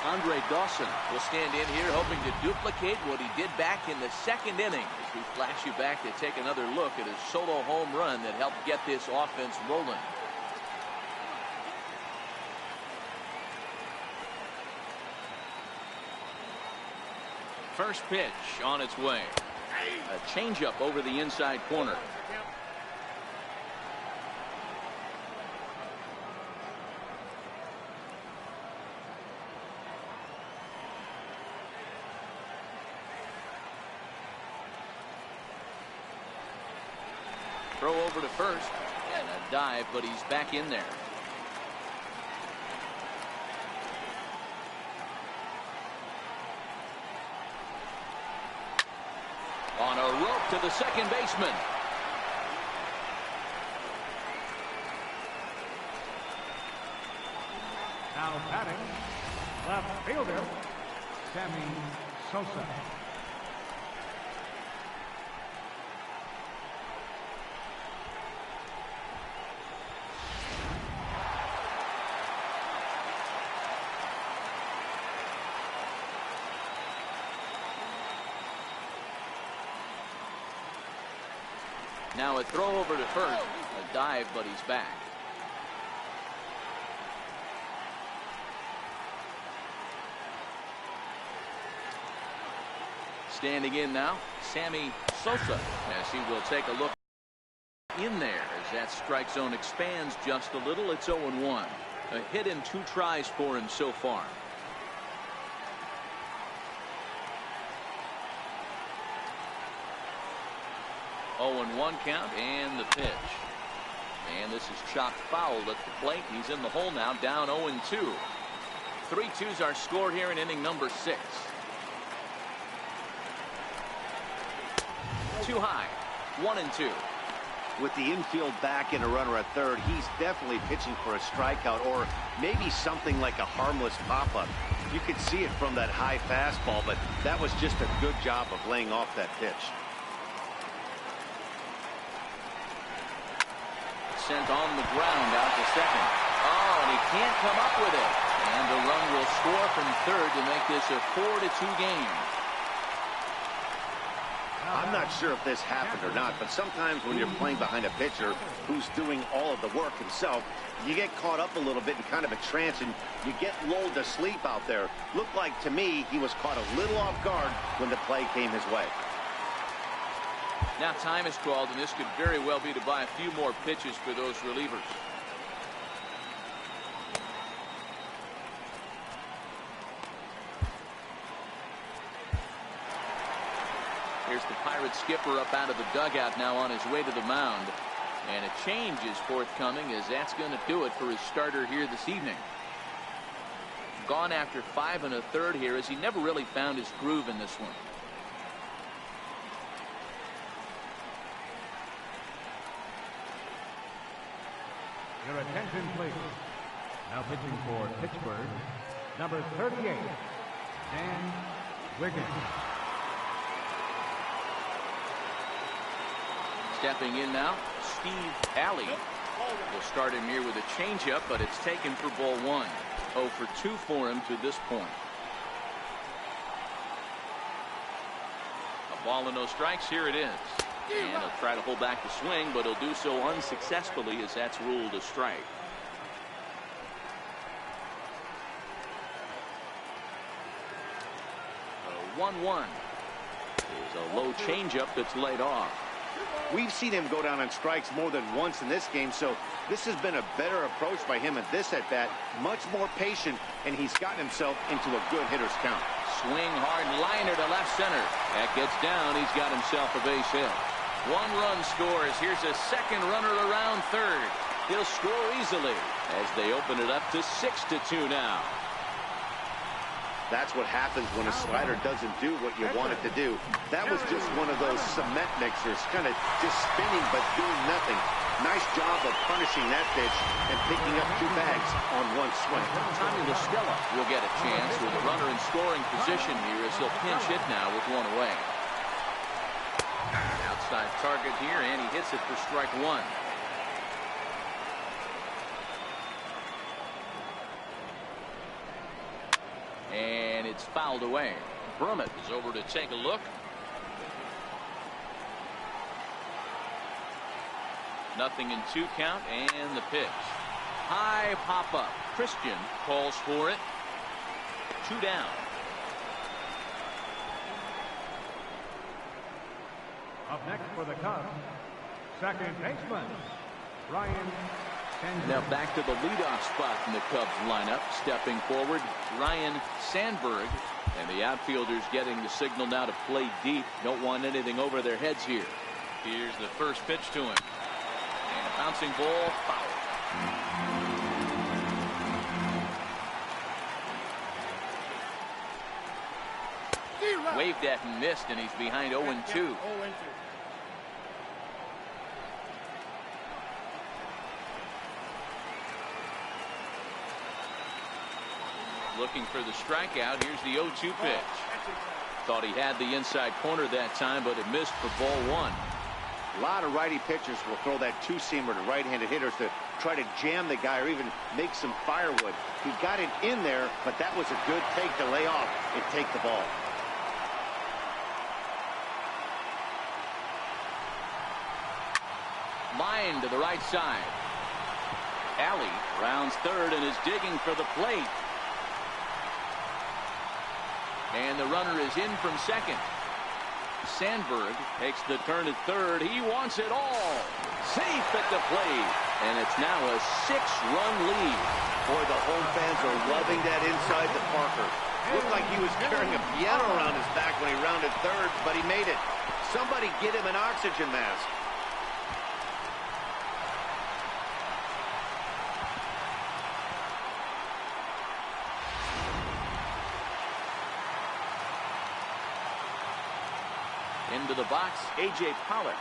Andre Dawson will stand in here hoping to duplicate what he did back in the second inning. As we flash you back to take another look at his solo home run that helped get this offense rolling. First pitch on its way. A changeup over the inside corner. Throw over to first and a dive, but he's back in there. On a rope to the second baseman. Now batting, left fielder, Sammy Sosa. Now a throw over to first, a dive, but he's back. Standing in now, Sammy Sosa, as he will take a look in there as that strike zone expands just a little. It's 0-1. A hit in 2 tries for him so far. One count and the pitch. And this is chopped foul at the plate. He's in the hole now, down 0-2. 3-2's our score here in inning number 6. Too high. 1-2. With the infield back and a runner at third, he's definitely pitching for a strikeout or maybe something like a harmless pop-up. You could see it from that high fastball, but that was just a good job of laying off that pitch. Sent on the ground out to second. Oh, and he can't come up with it. And the run will score from third to make this a 4-2 game. I'm not sure if this happened or not, but sometimes when you're playing behind a pitcher who's doing all of the work himself, you get caught up a little bit in kind of a trance and you get lulled to sleep out there. Looked like to me he was caught a little off guard when the play came his way. Now time is called, and this could very well be to buy a few more pitches for those relievers. Here's the Pirates skipper up out of the dugout now on his way to the mound. And a change is forthcoming, as that's going to do it for his starter here this evening. Gone after 5 1/3 here, as he never really found his groove in this one. Your attention, please. Now pitching for Pittsburgh, number 38, Dan Wiggins. Stepping in now, Steve Alley will start him here with a changeup, but it's taken for ball 1. 0 for 2 for him to this point. A ball and no strikes. Here it is. And he'll try to hold back the swing, but he'll do so unsuccessfully, as that's ruled a strike. A 1-1 is a low changeup that's laid off. We've seen him go down on strikes more than once in this game, so this has been a better approach by him at this at-bat. Much more patient, and he's gotten himself into a good hitter's count. Swing hard liner to left center. That gets down. He's got himself a base hit. 1 run scores. Here's a second runner around third. He'll score easily as they open it up to 6-2 now. That's what happens when a slider doesn't do what you want it to do. That was just one of those cement mixers, kind of just spinning but doing nothing. Nice job of punishing that pitch and picking up 2 bags on 1 swing. Tommy LaStella will get a chance with a runner in scoring position here as he'll pinch hit now with 1 away. Outside target here, and he hits it for strike 1. And it's fouled away. Brummett is over to take a look. Nothing in 2 count, and the pitch. High pop up. Christian calls for it. 2 down. Up next for the Cubs, second baseman, Ryan Sandberg. Now back to the leadoff spot in the Cubs lineup. Stepping forward, Ryan Sandberg. And the outfielders getting the signal now to play deep. Don't want anything over their heads here. Here's the first pitch to him. And a bouncing ball, foul. Waved at and missed, and he's behind 0-2. Looking for the strikeout. Here's the 0-2 pitch. Thought he had the inside corner that time, but it missed for ball 1. A lot of righty pitchers will throw that 2-seamer to right-handed hitters to try to jam the guy or even make some firewood. He got it in there, but that was a good take to lay off and take the ball. Line to the right side. Alley rounds third and is digging for the plate. And the runner is in from second. Sandberg takes the turn at third. He wants it all. Safe at the plate. And it's now a 6-run lead. Boy, the home fans are loving that inside to Parker. Looked like he was carrying a piano around his back when he rounded third, but he made it. Somebody get him an oxygen mask. Into the box, A.J. Pollock.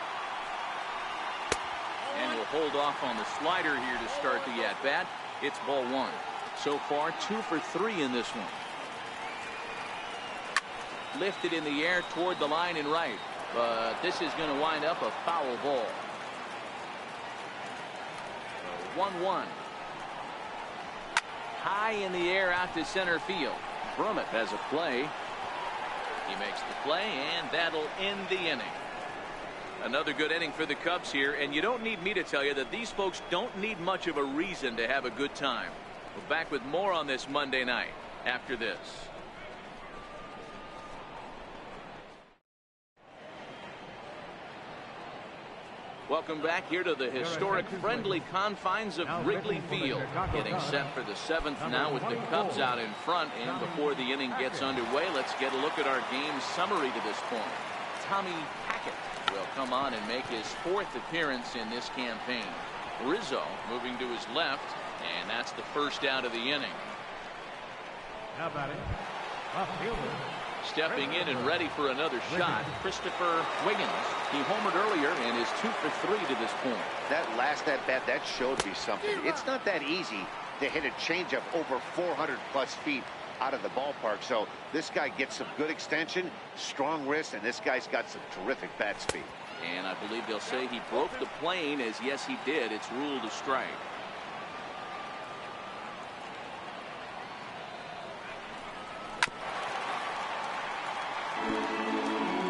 And will hold off on the slider here to start the at-bat. It's ball 1. So far, 2 for 3 in this one. Lifted in the air toward the line and right. But this is going to wind up a foul ball. 1-1. High in the air out to center field. Brummett has a play. He makes the play, and that'll end the inning. Another good inning for the Cubs here, and you don't need me to tell you that these folks don't need much of a reason to have a good time. We're back with more on this Monday night after this. Welcome back here to the historic friendly confines of Wrigley Field. Getting set for the 7th now with the Cubs out in front. And before the inning gets underway, let's get a look at our game summary to this point. Tommy Hackett will come on and make his 4th appearance in this campaign. Rizzo moving to his left, and that's the first out of the inning. Now batting, left fielder. Stepping in and ready for another shot, Christopher Wiggins. He homered earlier and is 2 for 3 to this point. That last at-bat, that showed me something. It's not that easy to hit a changeup over 400-plus feet out of the ballpark. So this guy gets some good extension, strong wrist, and this guy's got some terrific bat speed. And I believe they'll say he broke the plane, as yes, he did. It's ruled a strike.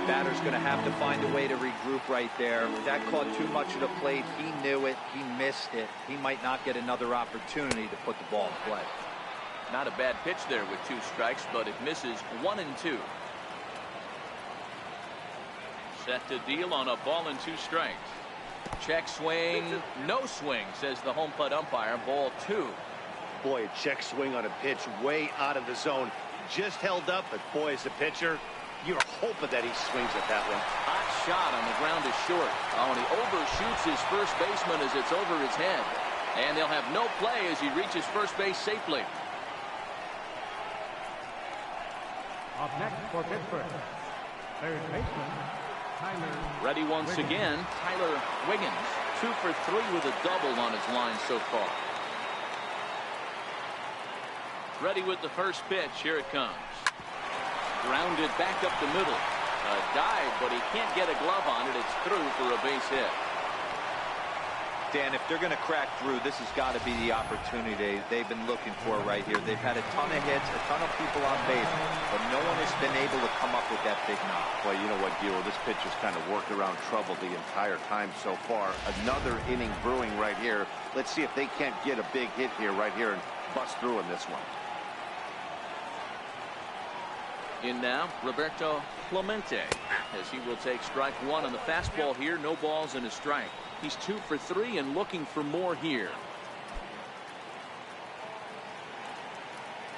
Batter's going to have to find a way to regroup right there. That caught too much of the plate. He knew it. He missed it. He might not get another opportunity to put the ball in play. Not a bad pitch there with 2 strikes, but it misses 1 and 2. Set to deal on a ball and 2 strikes. Check swing, no swing, says the home plate umpire. Ball 2. Boy, a check swing on a pitch way out of the zone. Just held up, but boy, as a pitcher, you're hoping that he swings at that one. Hot shot on the ground is short. Oh, and he overshoots his first baseman as it's over his head. And they'll have no play as he reaches first base safely. Up next for Pittsburgh, third baseman, Tyler. Ready once Wiggins. again, Tyler Wiggins. 2 for 3 with a double on his line so far. Ready with the first pitch. Here it comes. Grounded back up the middle. A dive, but he can't get a glove on it. It's through for a base hit. Dan, if they're going to crack through, this has got to be the opportunity they've been looking for right here. They've had a ton of hits, a ton of people on base, but no one has been able to come up with that big knock. Well, you know what, Giro, this pitch has kind of worked around trouble the entire time so far. Another inning brewing right here. Let's see if they can't get a big hit here right here and bust through in this one. In now, Roberto Clemente, as he will take strike one on the fastball here. No balls and a strike. He's 2 for 3 and looking for more here.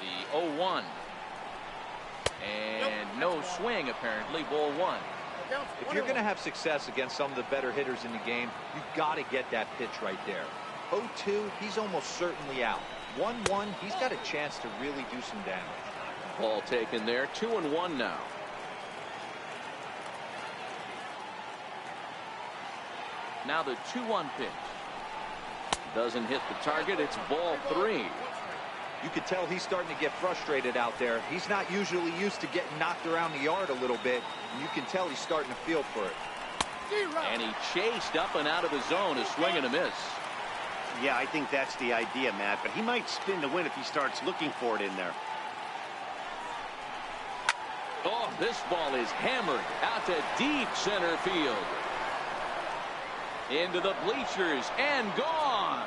The 0-1. And no swing, apparently. Ball 1. If you're going to have success against some of the better hitters in the game, you've got to get that pitch right there. 0-2, he's almost certainly out. 1-1, he's got a chance to really do some damage. Ball taken there. 2-1 now. Now the 2-1 pitch. Doesn't hit the target. It's ball 3. You could tell he's starting to get frustrated out there. He's not usually used to getting knocked around the yard a little bit. And you can tell he's starting to feel for it. And he chased up and out of the zone. A swing and a miss. Yeah, I think that's the idea, Matt. But he might spin to win if he starts looking for it in there. Oh, this ball is hammered out to deep center field. Into the bleachers and gone.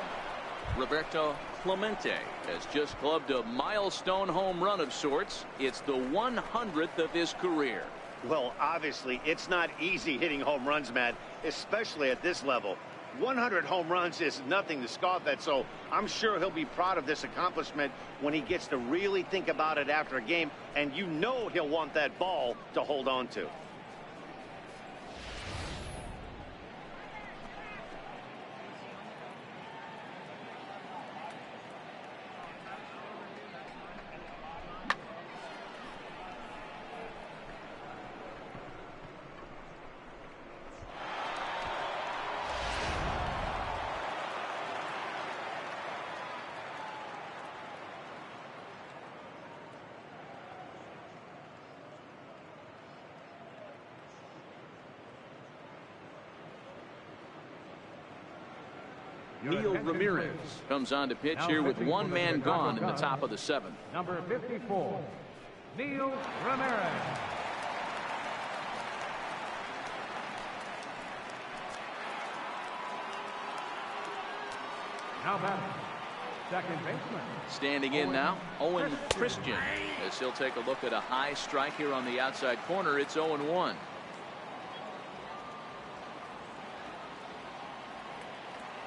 Roberto Clemente has just clubbed a milestone home run of sorts. It's the 100th of his career. Well, obviously, it's not easy hitting home runs, Matt, especially at this level. 100 home runs is nothing to scoff at, so I'm sure he'll be proud of this accomplishment when he gets to really think about it after a game, and you know he'll want that ball to hold on to. Neil Ramirez comes on to pitch here with one man gone in the top of the 7th. Number 54, Neil Ramirez. Now batting, second baseman. Standing in now, Owen Christian, as he'll take a look at a high strike here on the outside corner. It's 0-1.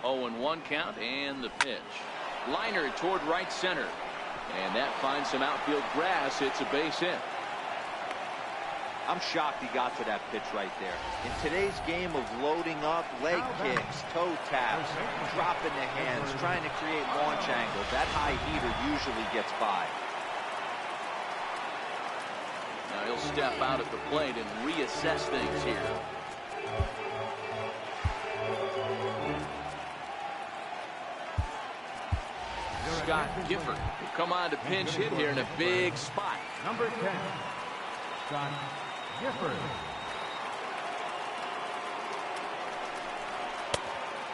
0-1 count, and the pitch. Liner toward right center. And that finds some outfield grass. It's a base hit. I'm shocked he got to that pitch right there. In today's game of loading up, leg kicks, toe taps, dropping the hands, trying to create launch angles, that high heater usually gets by. Now he'll step out at the plate and reassess things here. Scott Gifford will come on to pinch hit here in a big spot. Number 10, Scott Gifford.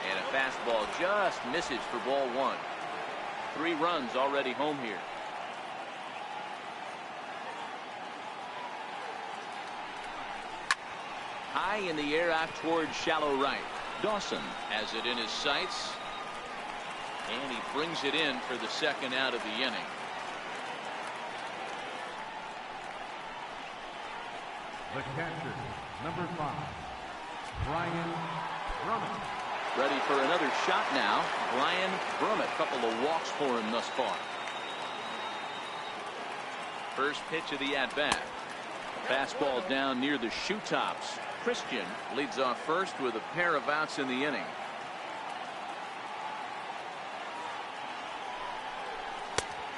And a fastball just misses for ball 1. 3 runs already home here. High in the air out towards shallow right. Dawson has it in his sights. And he brings it in for the second out of the inning. The catcher, number 5, Brian Brummett. Ready for another shot now. Brian Brummett. Couple of walks for him thus far. First pitch of the at-bat. Fastball down near the shoe tops. Christian leads off first with a pair of outs in the inning.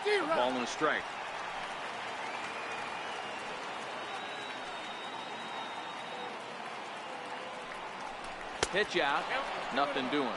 A ball and a strike. Pitch out. Nothing doing.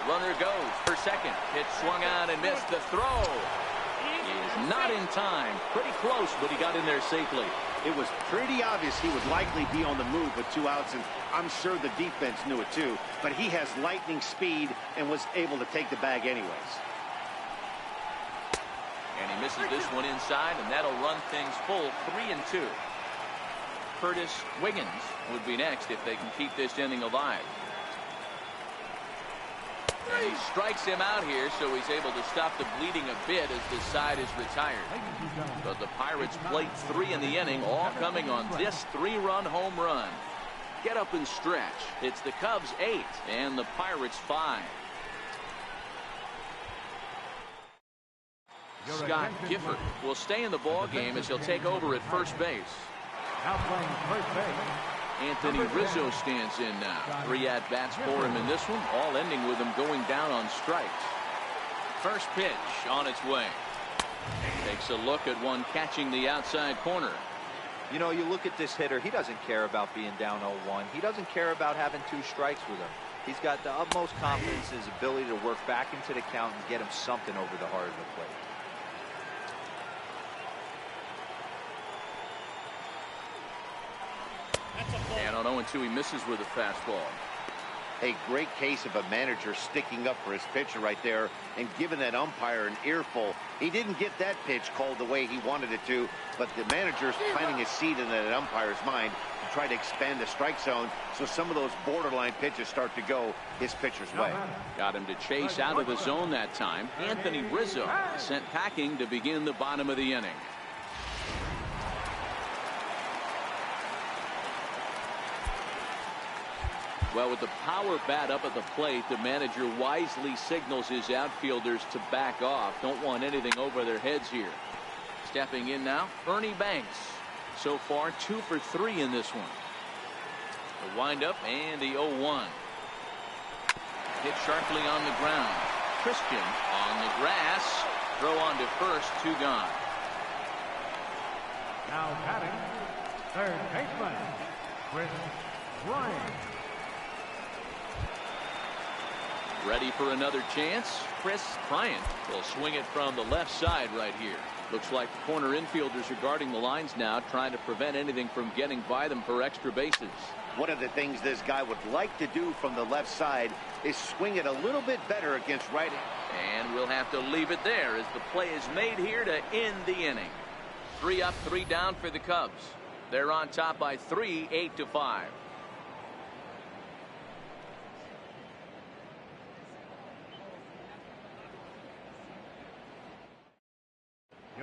Runner goes for second. Pitch swung out and missed. The throw is not in time. Pretty close, but he got in there safely. It was pretty obvious he would likely be on the move with 2 outs, and I'm sure the defense knew it too. But he has lightning speed and was able to take the bag anyways. And he misses this one inside, and that'll run things full 3-2. Curtis Wiggins would be next if they can keep this inning alive. And he strikes him out here, so he's able to stop the bleeding a bit as the side is retired. But the Pirates plate 3 in the inning, all coming on this 3-run home run. Get up and stretch. It's the Cubs 8 and the Pirates 5. Scott Gifford will stay in the ball game as he'll take over at first base. Now playing first base. Anthony Rizzo stands in now. 3 at-bats for him in this one, all ending with him going down on strikes. First pitch on its way. Takes a look at one catching the outside corner. You know, you look at this hitter, he doesn't care about being down 0-1. He doesn't care about having 2 strikes with him. He's got the utmost confidence in his ability to work back into the count and get him something over the heart of the plate. And on 0-2, he misses with a fastball. A great case of a manager sticking up for his pitcher right there and giving that umpire an earful. He didn't get that pitch called the way he wanted it to, but the manager's planting a seed in that umpire's mind to try to expand the strike zone so some of those borderline pitches start to go his pitcher's way. Got him to chase out of the zone that time. Anthony Rizzo sent packing to begin the bottom of the inning. Well, with the power bat up at the plate, the manager wisely signals his outfielders to back off. Don't want anything over their heads here. Stepping in now, Ernie Banks. So far, 2 for 3 in this one. The windup and the 0-1. Hit sharply on the ground. Christian on the grass. Throw on to first, 2 gone. Now batting, third baseman, Chris Ryan. Ready for another chance. Chris Bryant will swing it from the left side right here. Looks like the corner infielders are guarding the lines now, trying to prevent anything from getting by them for extra bases. One of the things this guy would like to do from the left side is swing it a little bit better against righty. And we'll have to leave it there as the play is made here to end the inning. 3 up, 3 down for the Cubs. They're on top by 3, 8-5.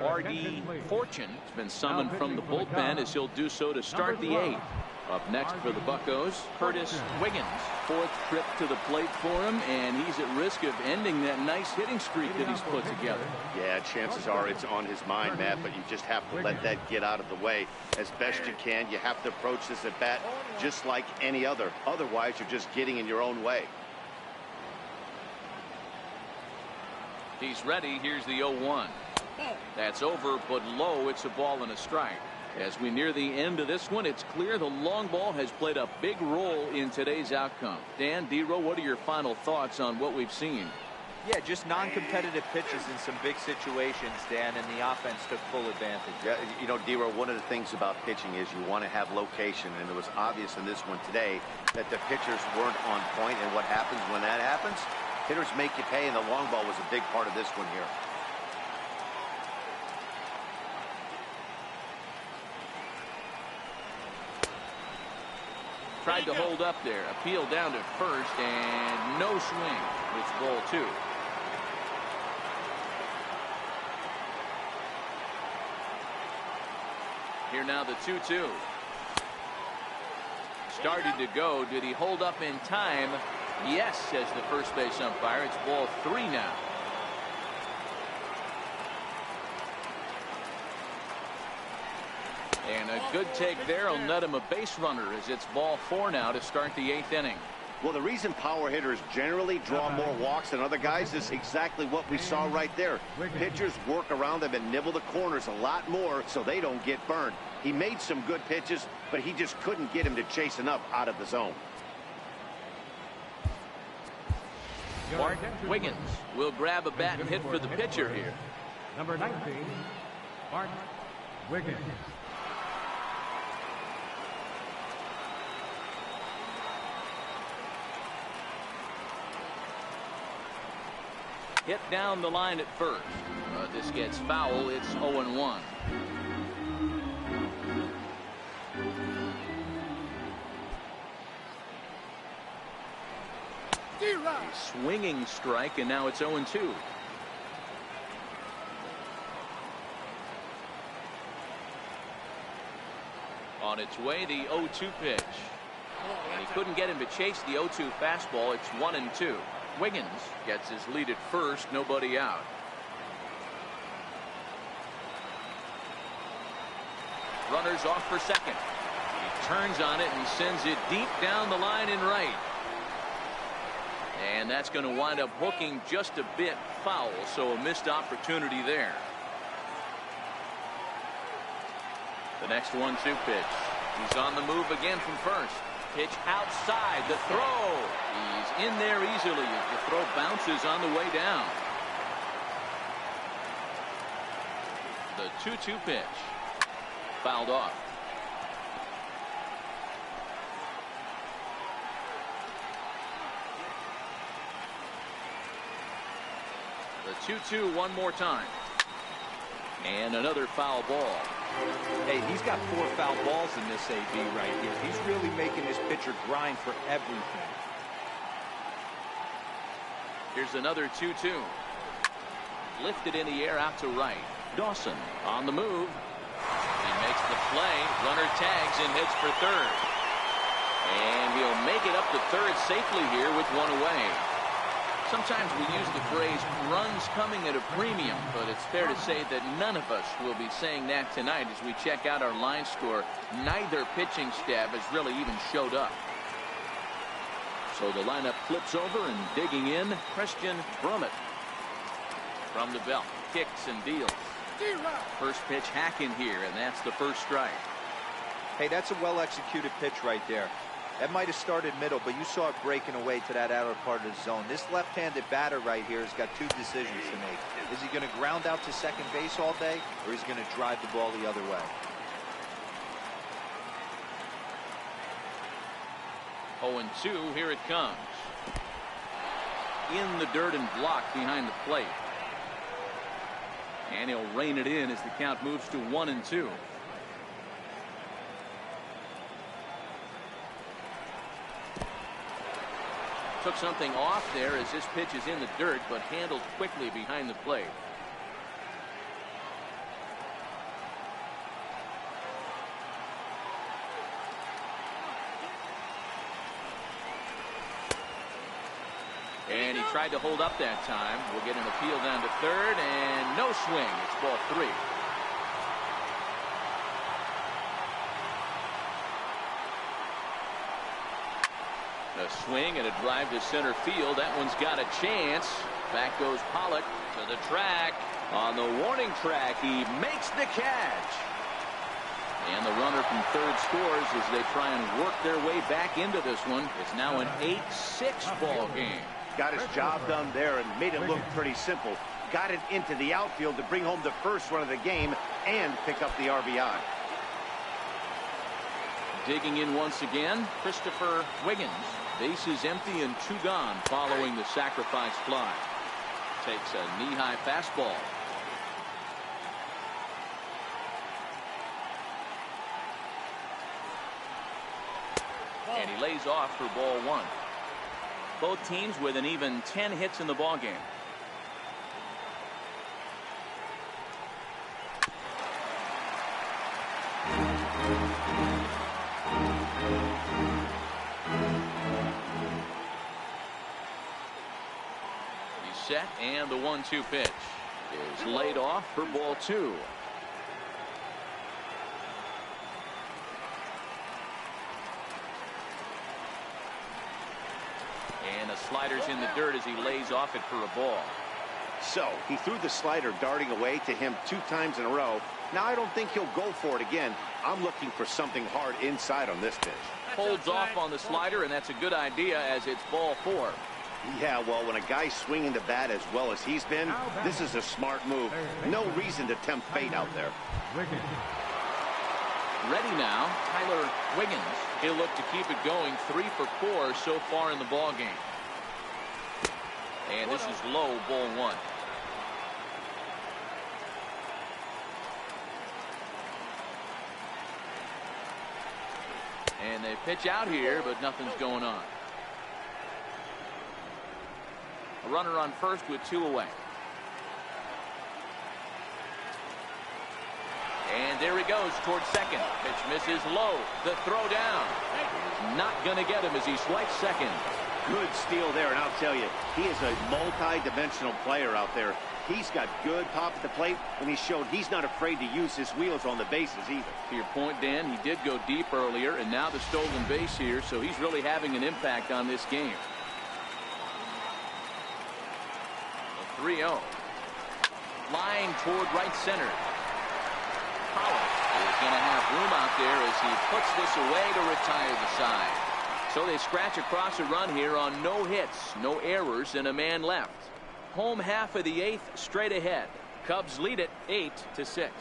R.D. Fortune has been summoned from the bullpen as he'll do so to start the 8th. Up next for the Buccos, Curtis Wiggins. 4th trip to the plate for him, and he's at risk of ending that nice hitting streak that he's put together. Yeah, chances are it's on his mind, Matt, but you just have to let that get out of the way as best you can. You have to approach this at bat just like any other. Otherwise, you're just getting in your own way. He's ready. Here's the 0-1. That's over, but low. It's a ball and a strike. As we near the end of this one, it's clear the long ball has played a big role in today's outcome. Dan, D-Row, what are your final thoughts on what we've seen? Yeah, just non-competitive pitches in some big situations, Dan, and the offense took full advantage. Yeah, you know, D-Row, one of the things about pitching is you want to have location, and it was obvious in this one today that the pitchers weren't on point, and what happens when that happens? Hitters make you pay, and the long ball was a big part of this one here. Tried to hold up there. Appeal down to first, and no swing. It's ball 2. Here now the 2-2. Started to go. Did he hold up in time? Yes, says the first base umpire. It's ball 3 now. And a good take there will net him a base runner as it's ball 4 now to start the 8th inning. Well, the reason power hitters generally draw more walks than other guys is exactly what we saw right there. Pitchers work around them and nibble the corners a lot more so they don't get burned. He made some good pitches, but he just couldn't get him to chase enough out of the zone. Bart Wiggins will grab a bat and hit for the pitcher here. Number 19, Bart Wiggins. Hit down the line at first. This gets foul. It's 0-1. Swinging strike, and now it's 0-2. On its way, the 0-2 pitch. And he couldn't get him to chase the 0-2 fastball. It's 1-2. Wiggins gets his lead at first, nobody out. Runners off for second. He turns on it and sends it deep down the line in right. And that's going to wind up hooking just a bit foul, so a missed opportunity there. The next 1-2 pitch. He's on the move again from first. Pitch outside, the throw. He's in there easily. The throw bounces on the way down. The 2-2 pitch. Fouled off. The 2-2 one more time. And another foul ball. Hey, he's got 4 foul balls in this AB right here. He's really making his pitcher grind for everything. Here's another 2-2. Lifted in the air out to right. Dawson on the move. He makes the play. Runner tags and heads for third. And he'll make it up to third safely here with one away. Sometimes we use the phrase runs coming at a premium, but it's fair to say that none of us will be saying that tonight as we check out our line score. Neither pitching staff has really even showed up. So the lineup flips over, and digging in, Christian Brummett. From the belt, kicks and deals. First pitch hack in here, and that's the first strike. Hey, that's a well-executed pitch right there. That might have started middle, but you saw it breaking away to that outer part of the zone. This left-handed batter right here has got 2 decisions to make. Is he going to ground out to second base all day, or is he going to drive the ball the other way? 0-2, here it comes. In the dirt and blocked behind the plate. And he'll rein it in as the count moves to 1-2. Took something off there as this pitch is in the dirt, but handled quickly behind the plate. And he tried to hold up that time. We'll get an appeal down to third, and no swing. It's ball 3. A swing and a drive to center field. That one's got a chance. Back goes Pollock to the track. On the warning track, he makes the catch. And the runner from third scores as they try and work their way back into this one. It's now an 8-6 ball game. Got his job done there and made it look pretty simple. Got it into the outfield to bring home the first run of the game and pick up the RBI. Digging in once again, Christopher Wiggins. Bases empty and 2 gone following the sacrifice fly. Takes a knee-high fastball. And he lays off for ball 1. Both teams with an even 10 hits in the ballgame. Set, and the 1-2 pitch is laid off for ball 2. Slider's in the dirt as he lays off it for a ball. So he threw the slider darting away to him 2 times in a row. Now I don't think he'll go for it again. I'm looking for something hard inside on this pitch. Holds off on the slider, and that's a good idea as it's ball 4. Yeah, well, when a guy's swinging the bat as well as he's been, this is a smart move. No reason to tempt fate out there. Ready now, Tyler Wiggins. He'll look to keep it going. 3 for 4 so far in the ball game. And this is low, ball 1. And they pitch out here, but nothing's going on. A runner on first with 2 away. And there he goes towards second. Pitch misses low. The throw down. Not going to get him as he swipes second. Good steal there, and I'll tell you, he is a multi-dimensional player out there. He's got good pop at the plate, and he showed he's not afraid to use his wheels on the bases either. To your point, Dan, he did go deep earlier, and now the stolen base here, so he's really having an impact on this game. 3-0. Line toward right center. Powell is going to have room out there as he puts this away to retire the side. So they scratch across a run here on no hits, no errors, and a man left. Home half of the 8th straight ahead. Cubs lead it 8-6.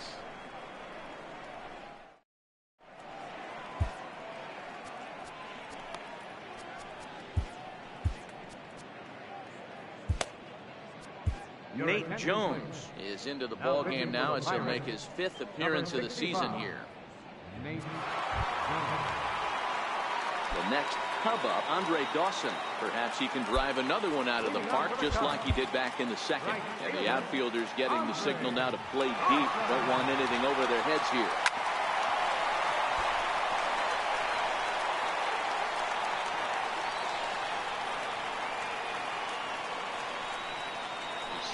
Nate Jones is into the ball game now as he'll make his 5th appearance of the season here. The next Cub up, Andre Dawson. Perhaps he can drive another one out of the park just like he did back in the 2nd. And the outfielders getting the signal now to play deep. Don't want anything over their heads here.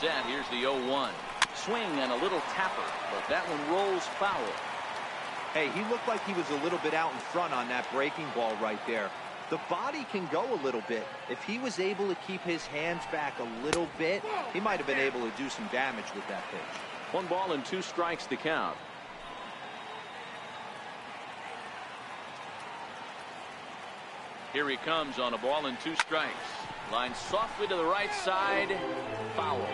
Set. Here's the 0-1. Swing and a little tapper, but that one rolls foul. Hey, he looked like he was a little bit out in front on that breaking ball right there. The body can go a little bit. If he was able to keep his hands back a little bit, he might have been able to do some damage with that pitch. 1 ball and 2 strikes to count. Here he comes on a ball and 2 strikes. Line softly to the right side. Foul.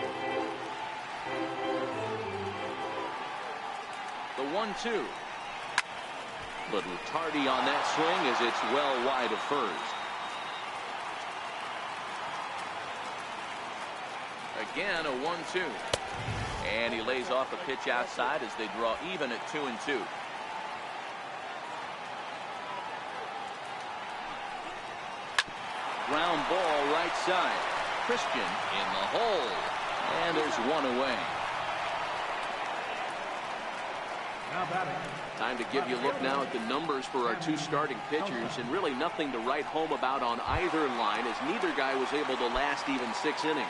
The 1-2. Little tardy on that swing as it's well wide of first. Again, a 1-2. And he lays off a pitch outside as they draw even at 2-2. Ground ball right side. Christian in the hole. And there's 1 away. Time to give you a look now at the numbers for our 2 starting pitchers, and really nothing to write home about on either line as neither guy was able to last even 6 innings.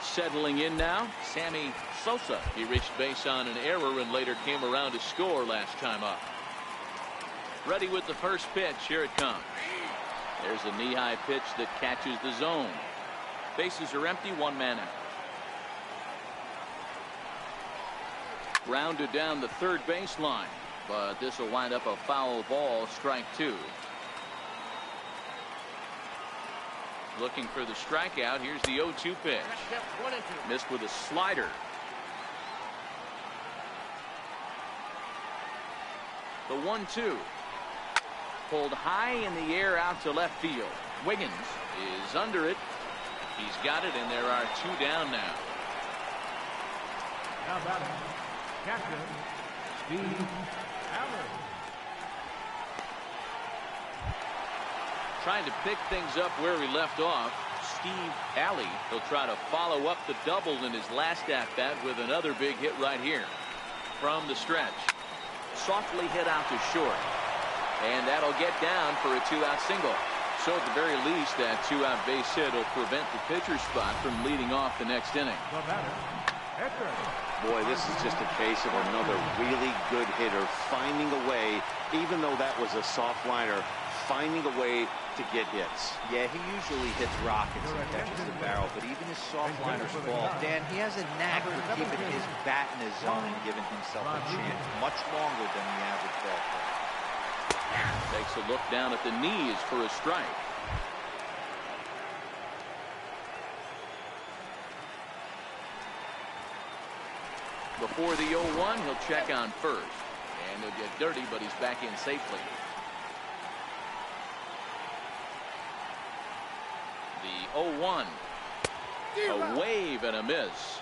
Settling in now, Sammy Sosa. He reached base on an error and later came around to score last time up. Ready with the first pitch. Here it comes. There's a knee-high pitch that catches the zone. Bases are empty, 1 man out. Grounded down the third baseline, but this will wind up a foul ball, strike 2. Looking for the strikeout. Here's the 0-2 pitch. Missed with a slider. The 1-2. Pulled high in the air out to left field. Wiggins is under it. He's got it, and there are 2 down now. Now batting, catcher, Steve Allen. Trying to pick things up where we left off. Steve Alley. He'll try to follow up the double in his last at-bat with another big hit right here. From the stretch. Softly hit out to short. And that'll get down for a 2-out single. So at the very least, that 2-out base hit will prevent the pitcher's spot from leading off the next inning. Boy, this is just a case of another really good hitter finding a way, even though that was a soft liner, finding a way to get hits. Yeah, he usually hits rockets and catches the barrel, but even his soft liners fall. Dan, he has a knack for keeping his bat in his zone and giving himself a chance much longer than the average ball player. Takes a look down at the knees for a strike. Before the 0-1, he'll check on first. And he'll get dirty, but he's back in safely. The 0-1. A wave and a miss.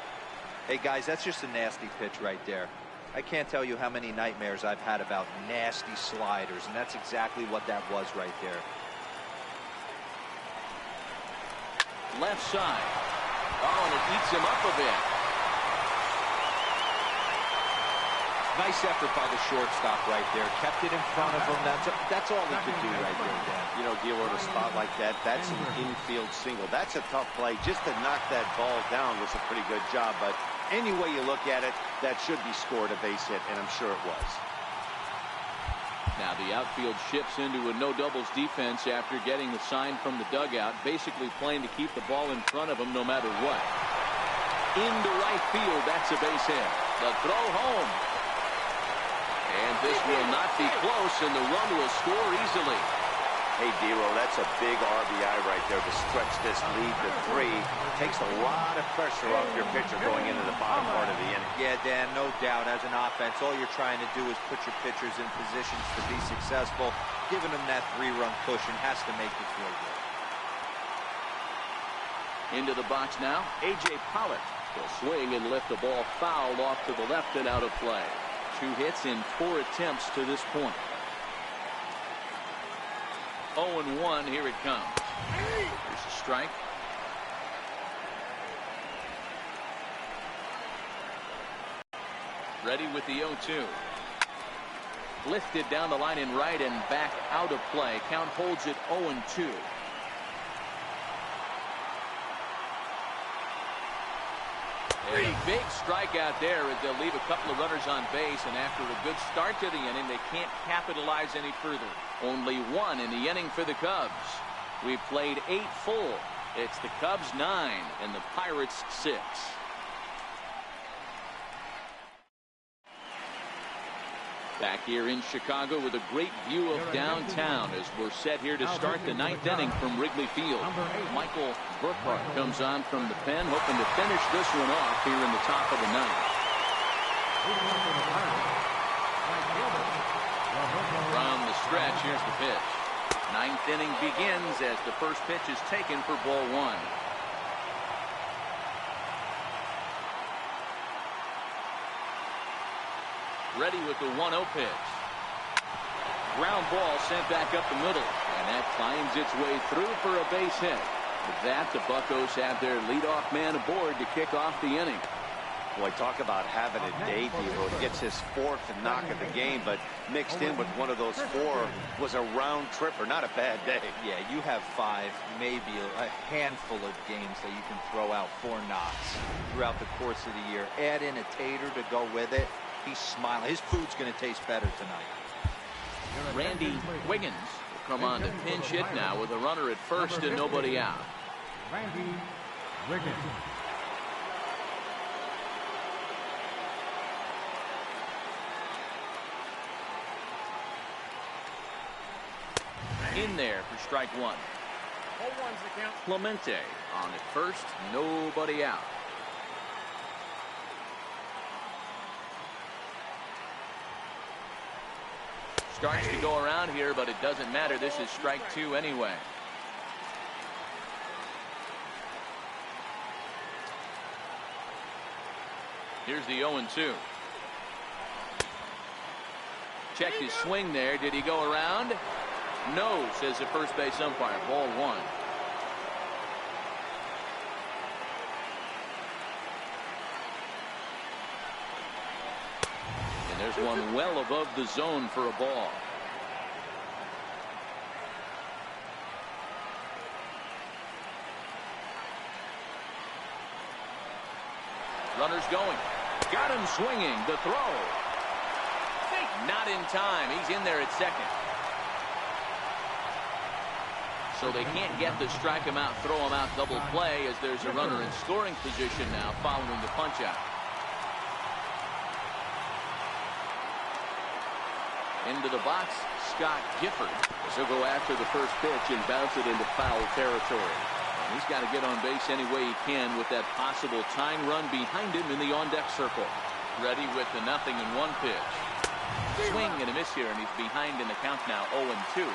Hey, guys, that's just a nasty pitch right there. I can't tell you how many nightmares I've had about nasty sliders, and that's exactly what that was right there. Left side. Oh, and it eats him up a bit. Nice effort by the shortstop right there. Kept it in front of him. That's all he could do right there, Dan. You know, Gilo, in a spot like that, that's an infield single. That's a tough play. Just to knock that ball down was a pretty good job. But any way you look at it, that should be scored a base hit, and I'm sure it was. Now the outfield shifts into a no-doubles defense after getting the sign from the dugout, basically playing to keep the ball in front of him no matter what. Into right field, that's a base hit. The throw home. And this will not be close, and the run will score easily. Hey, Gilo, that's a big RBI right there to stretch this lead to 3. Takes a lot of pressure off your pitcher going into the bottom part of the inning. Yeah, Dan, no doubt. As an offense, all you're trying to do is put your pitchers in positions to be successful. Giving them that 3-run cushion has to make you feel good. Into the box now, A.J. Pollock will swing and lift the ball foul off to the left and out of play. 2 hits in 4 attempts to this point. 0-1, here it comes. Here's a strike. Ready with the 0-2. Lifted down the line in right and back out of play. Count holds it 0-2. And a big strikeout there as they'll leave a couple of runners on base, and after a good start to the inning, they can't capitalize any further. Only 1 in the inning for the Cubs. We've played 8 full. It's the Cubs 9 and the Pirates 6. Back here in Chicago with a great view of downtown as we're set here to start the 9th inning from Wrigley Field. Michael Burkhart comes on from the pen, hoping to finish this one off here in the top of the 9th. From the stretch, here's the pitch. 9th inning begins as the first pitch is taken for ball 1. Ready with the 1-0 pitch. Ground ball sent back up the middle, and that finds its way through for a base hit. With that, the Buccos have their leadoff man aboard to kick off the inning. Boy, talk about having a day, Gilo. He gets his 4th knock of the game, but mixed in with one of those 4 was a round tripper. Not a bad day. Yeah, you have 5, maybe a handful of games that you can throw out 4 knocks throughout the course of the year. Add in a tater to go with it. He's smiling. His food's going to taste better tonight. Randy Wiggins will come on to pinch hit now with a runner at first and nobody out. Randy Wiggins. In there for strike 1. 0-1's the count. Clemente on at first, nobody out. Starts to go around here, but it doesn't matter. This is strike 2 anyway. Here's the 0-2. Checked his swing there. Did he go around? No, says the first base umpire. Ball 1. And there's one well above the zone for a ball. Runners going. Got him swinging. The throw. Not in time. He's in there at second. So they can't get to strike him out, throw him out, double play, as there's a runner in scoring position now following the punch out. Into the box, Scott Gifford. He'll go after the first pitch and bounce it into foul territory. And he's got to get on base any way he can with that possible tying run behind him in the on-deck circle. Ready with the 0-1 pitch. Swing and a miss here, and he's behind in the count now, 0-2.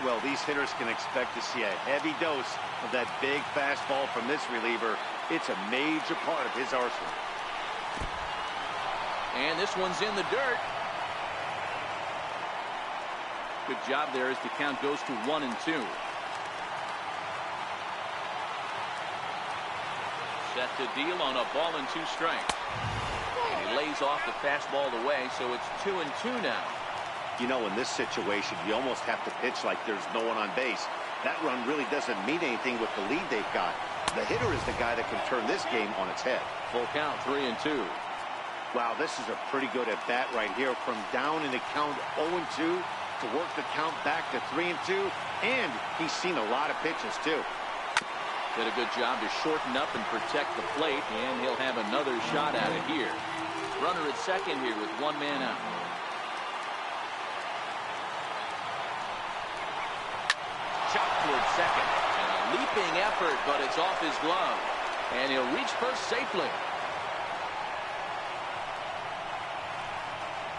Well, these hitters can expect to see a heavy dose of that big fastball from this reliever. It's a major part of his arsenal. And this one's in the dirt. Good job there as the count goes to 1-2. Set to deal on a ball and 2 strikes. And he lays off the fastball away, so it's 2-2 now. You know, in this situation, you almost have to pitch like there's no one on base. That run really doesn't mean anything with the lead they've got. The hitter is the guy that can turn this game on its head. Full count, 3-2. Wow, this is a pretty good at bat right here. From down in the count 0-2 to work the count back to 3-2, and he's seen a lot of pitches too. Did a good job to shorten up and protect the plate, and he'll have another shot at it here. Runner at second here with 1 man out. Chopped towards second, and a leaping effort, but it's off his glove, and he'll reach first safely.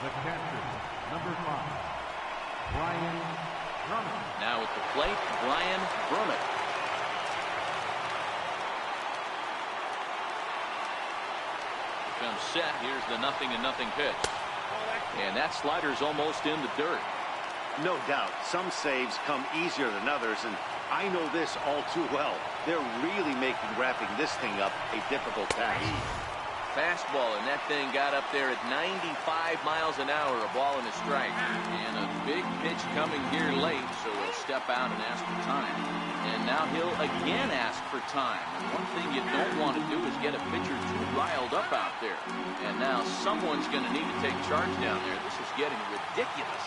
The catcher, number 5, Brian Drummond. Now at the plate, Brian Drummond. Comes set. Here's the 0-0 pitch. And that slider's almost in the dirt. No doubt, some saves come easier than others, and I know this all too well. They're really making wrapping this thing up a difficult task. Fastball, and that thing got up there at 95 miles an hour, a ball and a strike. And a big pitch coming here late, so he'll step out and ask for time. And now he'll again ask for time. And one thing you don't want to do is get a pitcher too riled up out there. And now someone's going to need to take charge down there. This is getting ridiculous.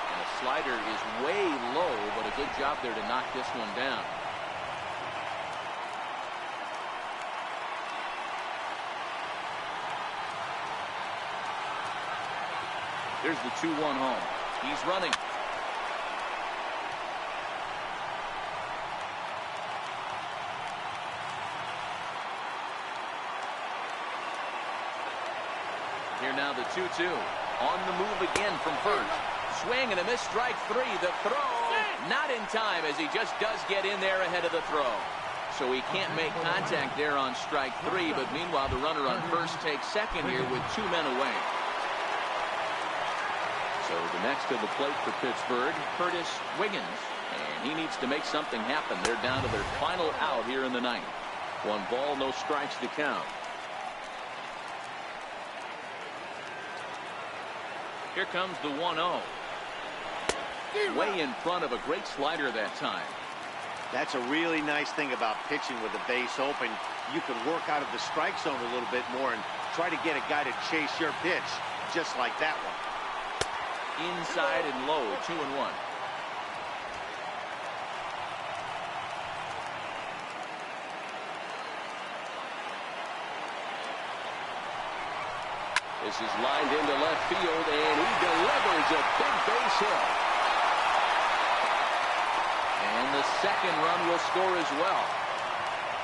And the slider is way low, but a good job there to knock this one down. Here's the 2-1 home. He's running. Here now the 2-2. On the move again from first. Swing and a miss, strike 3. The throw not in time, as he just does get in there ahead of the throw. So he can't make contact there on strike 3, but meanwhile the runner on first takes second here with 2 men away. So the next to the plate for Pittsburgh, Curtis Wiggins, and he needs to make something happen. They're down to their final out here in the ninth. 1 ball, no strikes to count. Here comes the 1-0. Way in front of a great slider that time. That's a really nice thing about pitching with the base open. You can work out of the strike zone a little bit more and try to get a guy to chase your pitch, just like that one. Inside and low, 2-1. This is lined into left field, and he delivers a big base hit. And the second run will score as well.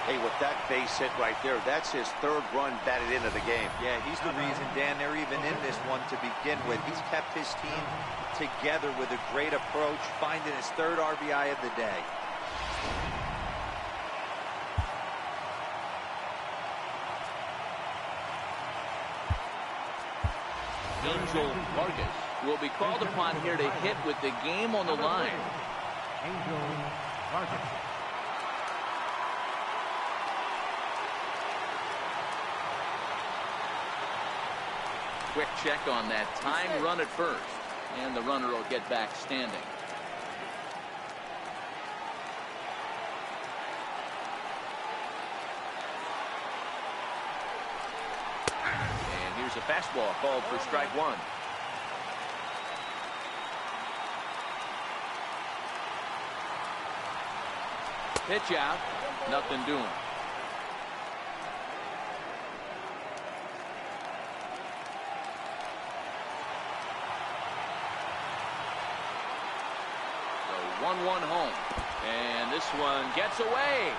Hey, with that base hit right there, that's his 3rd run batted into the game. Yeah, he's the reason, Dan, they're even in this one to begin with. He's kept his team together with a great approach, finding his 3rd RBI of the day. Angel Vargas will be called upon here to hit with the game on the line. Angel Vargas. Quick check on that time run at first, and the runner will get back standing. And here's a fastball called for strike 1. Pitch out. Nothing doing. The 1-1 home. And this one gets away.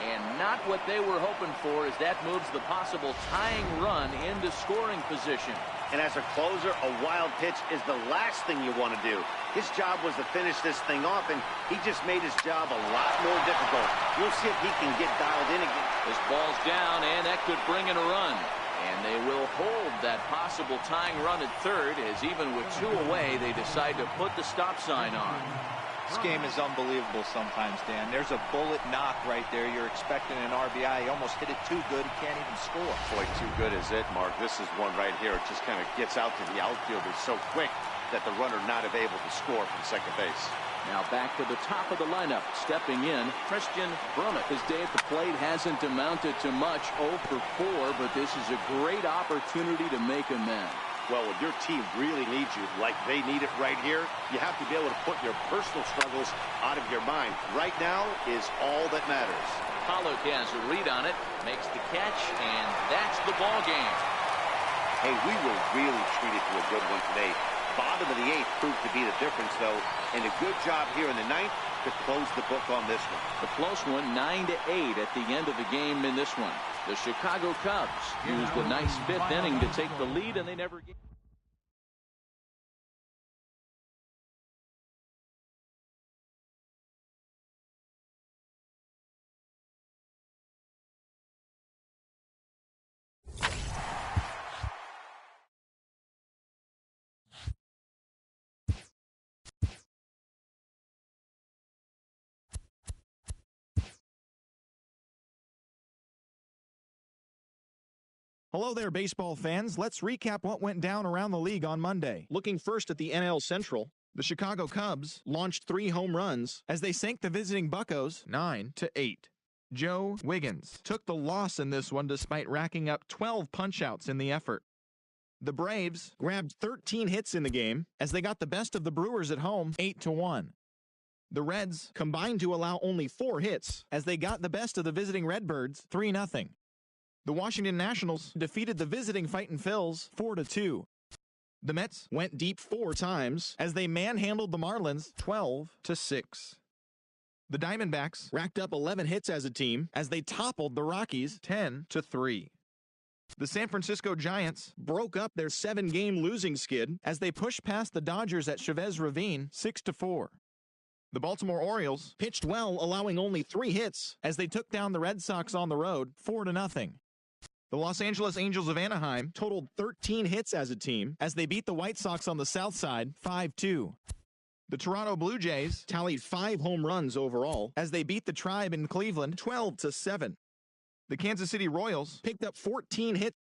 And not what they were hoping for, as that moves the possible tying run into scoring position. And as a closer, a wild pitch is the last thing you want to do. His job was to finish this thing off, and he just made his job a lot more difficult. We'll see if he can get dialed in again. This ball's down, and that could bring in a run. And they will hold that possible tying run at third, as even with 2 away, they decide to put the stop sign on. This game is unbelievable sometimes, Dan. There's a bullet knock right there. You're expecting an RBI. He almost hit it too good. He can't even score. Boy, too good is it, Mark. This is one right here. It just kind of gets out to the outfielders so quick that the runner not able to score from second base. Now back to the top of the lineup. Stepping in, Christian Brummett. His day at the plate hasn't amounted to much, 0 for 4, but this is a great opportunity to make amends. Well, when your team really needs you, like they need it right here, you have to be able to put your personal struggles out of your mind. Right now is all that matters. Pollock has a read on it, makes the catch, and that's the ball game. Hey, we were really treated to a good one today. Bottom of the 8th proved to be the difference, though, and a good job here in the 9th to close the book on this one. The close one, 9-8 at the end of the game in this one. The Chicago Cubs used a nice 5th inning to take the lead, and they never get. Hello there, baseball fans. Let's recap what went down around the league on Monday. Looking first at the NL Central, the Chicago Cubs launched 3 home runs as they sank the visiting Buccos 9-8. Joe Wiggins took the loss in this one despite racking up 12 punch-outs in the effort. The Braves grabbed 13 hits in the game as they got the best of the Brewers at home 8-1. The Reds combined to allow only 4 hits as they got the best of the visiting Redbirds 3-0. The Washington Nationals defeated the visiting Fightin' Phils 4-2. The Mets went deep 4 times as they manhandled the Marlins 12-6. The Diamondbacks racked up 11 hits as a team as they toppled the Rockies 10-3. The San Francisco Giants broke up their 7-game losing skid as they pushed past the Dodgers at Chavez Ravine 6-4. The Baltimore Orioles pitched well, allowing only 3 hits as they took down the Red Sox on the road 4-0. The Los Angeles Angels of Anaheim totaled 13 hits as a team as they beat the White Sox on the south side 5-2. The Toronto Blue Jays tallied 5 home runs overall as they beat the Tribe in Cleveland 12-7. The Kansas City Royals picked up 14 hits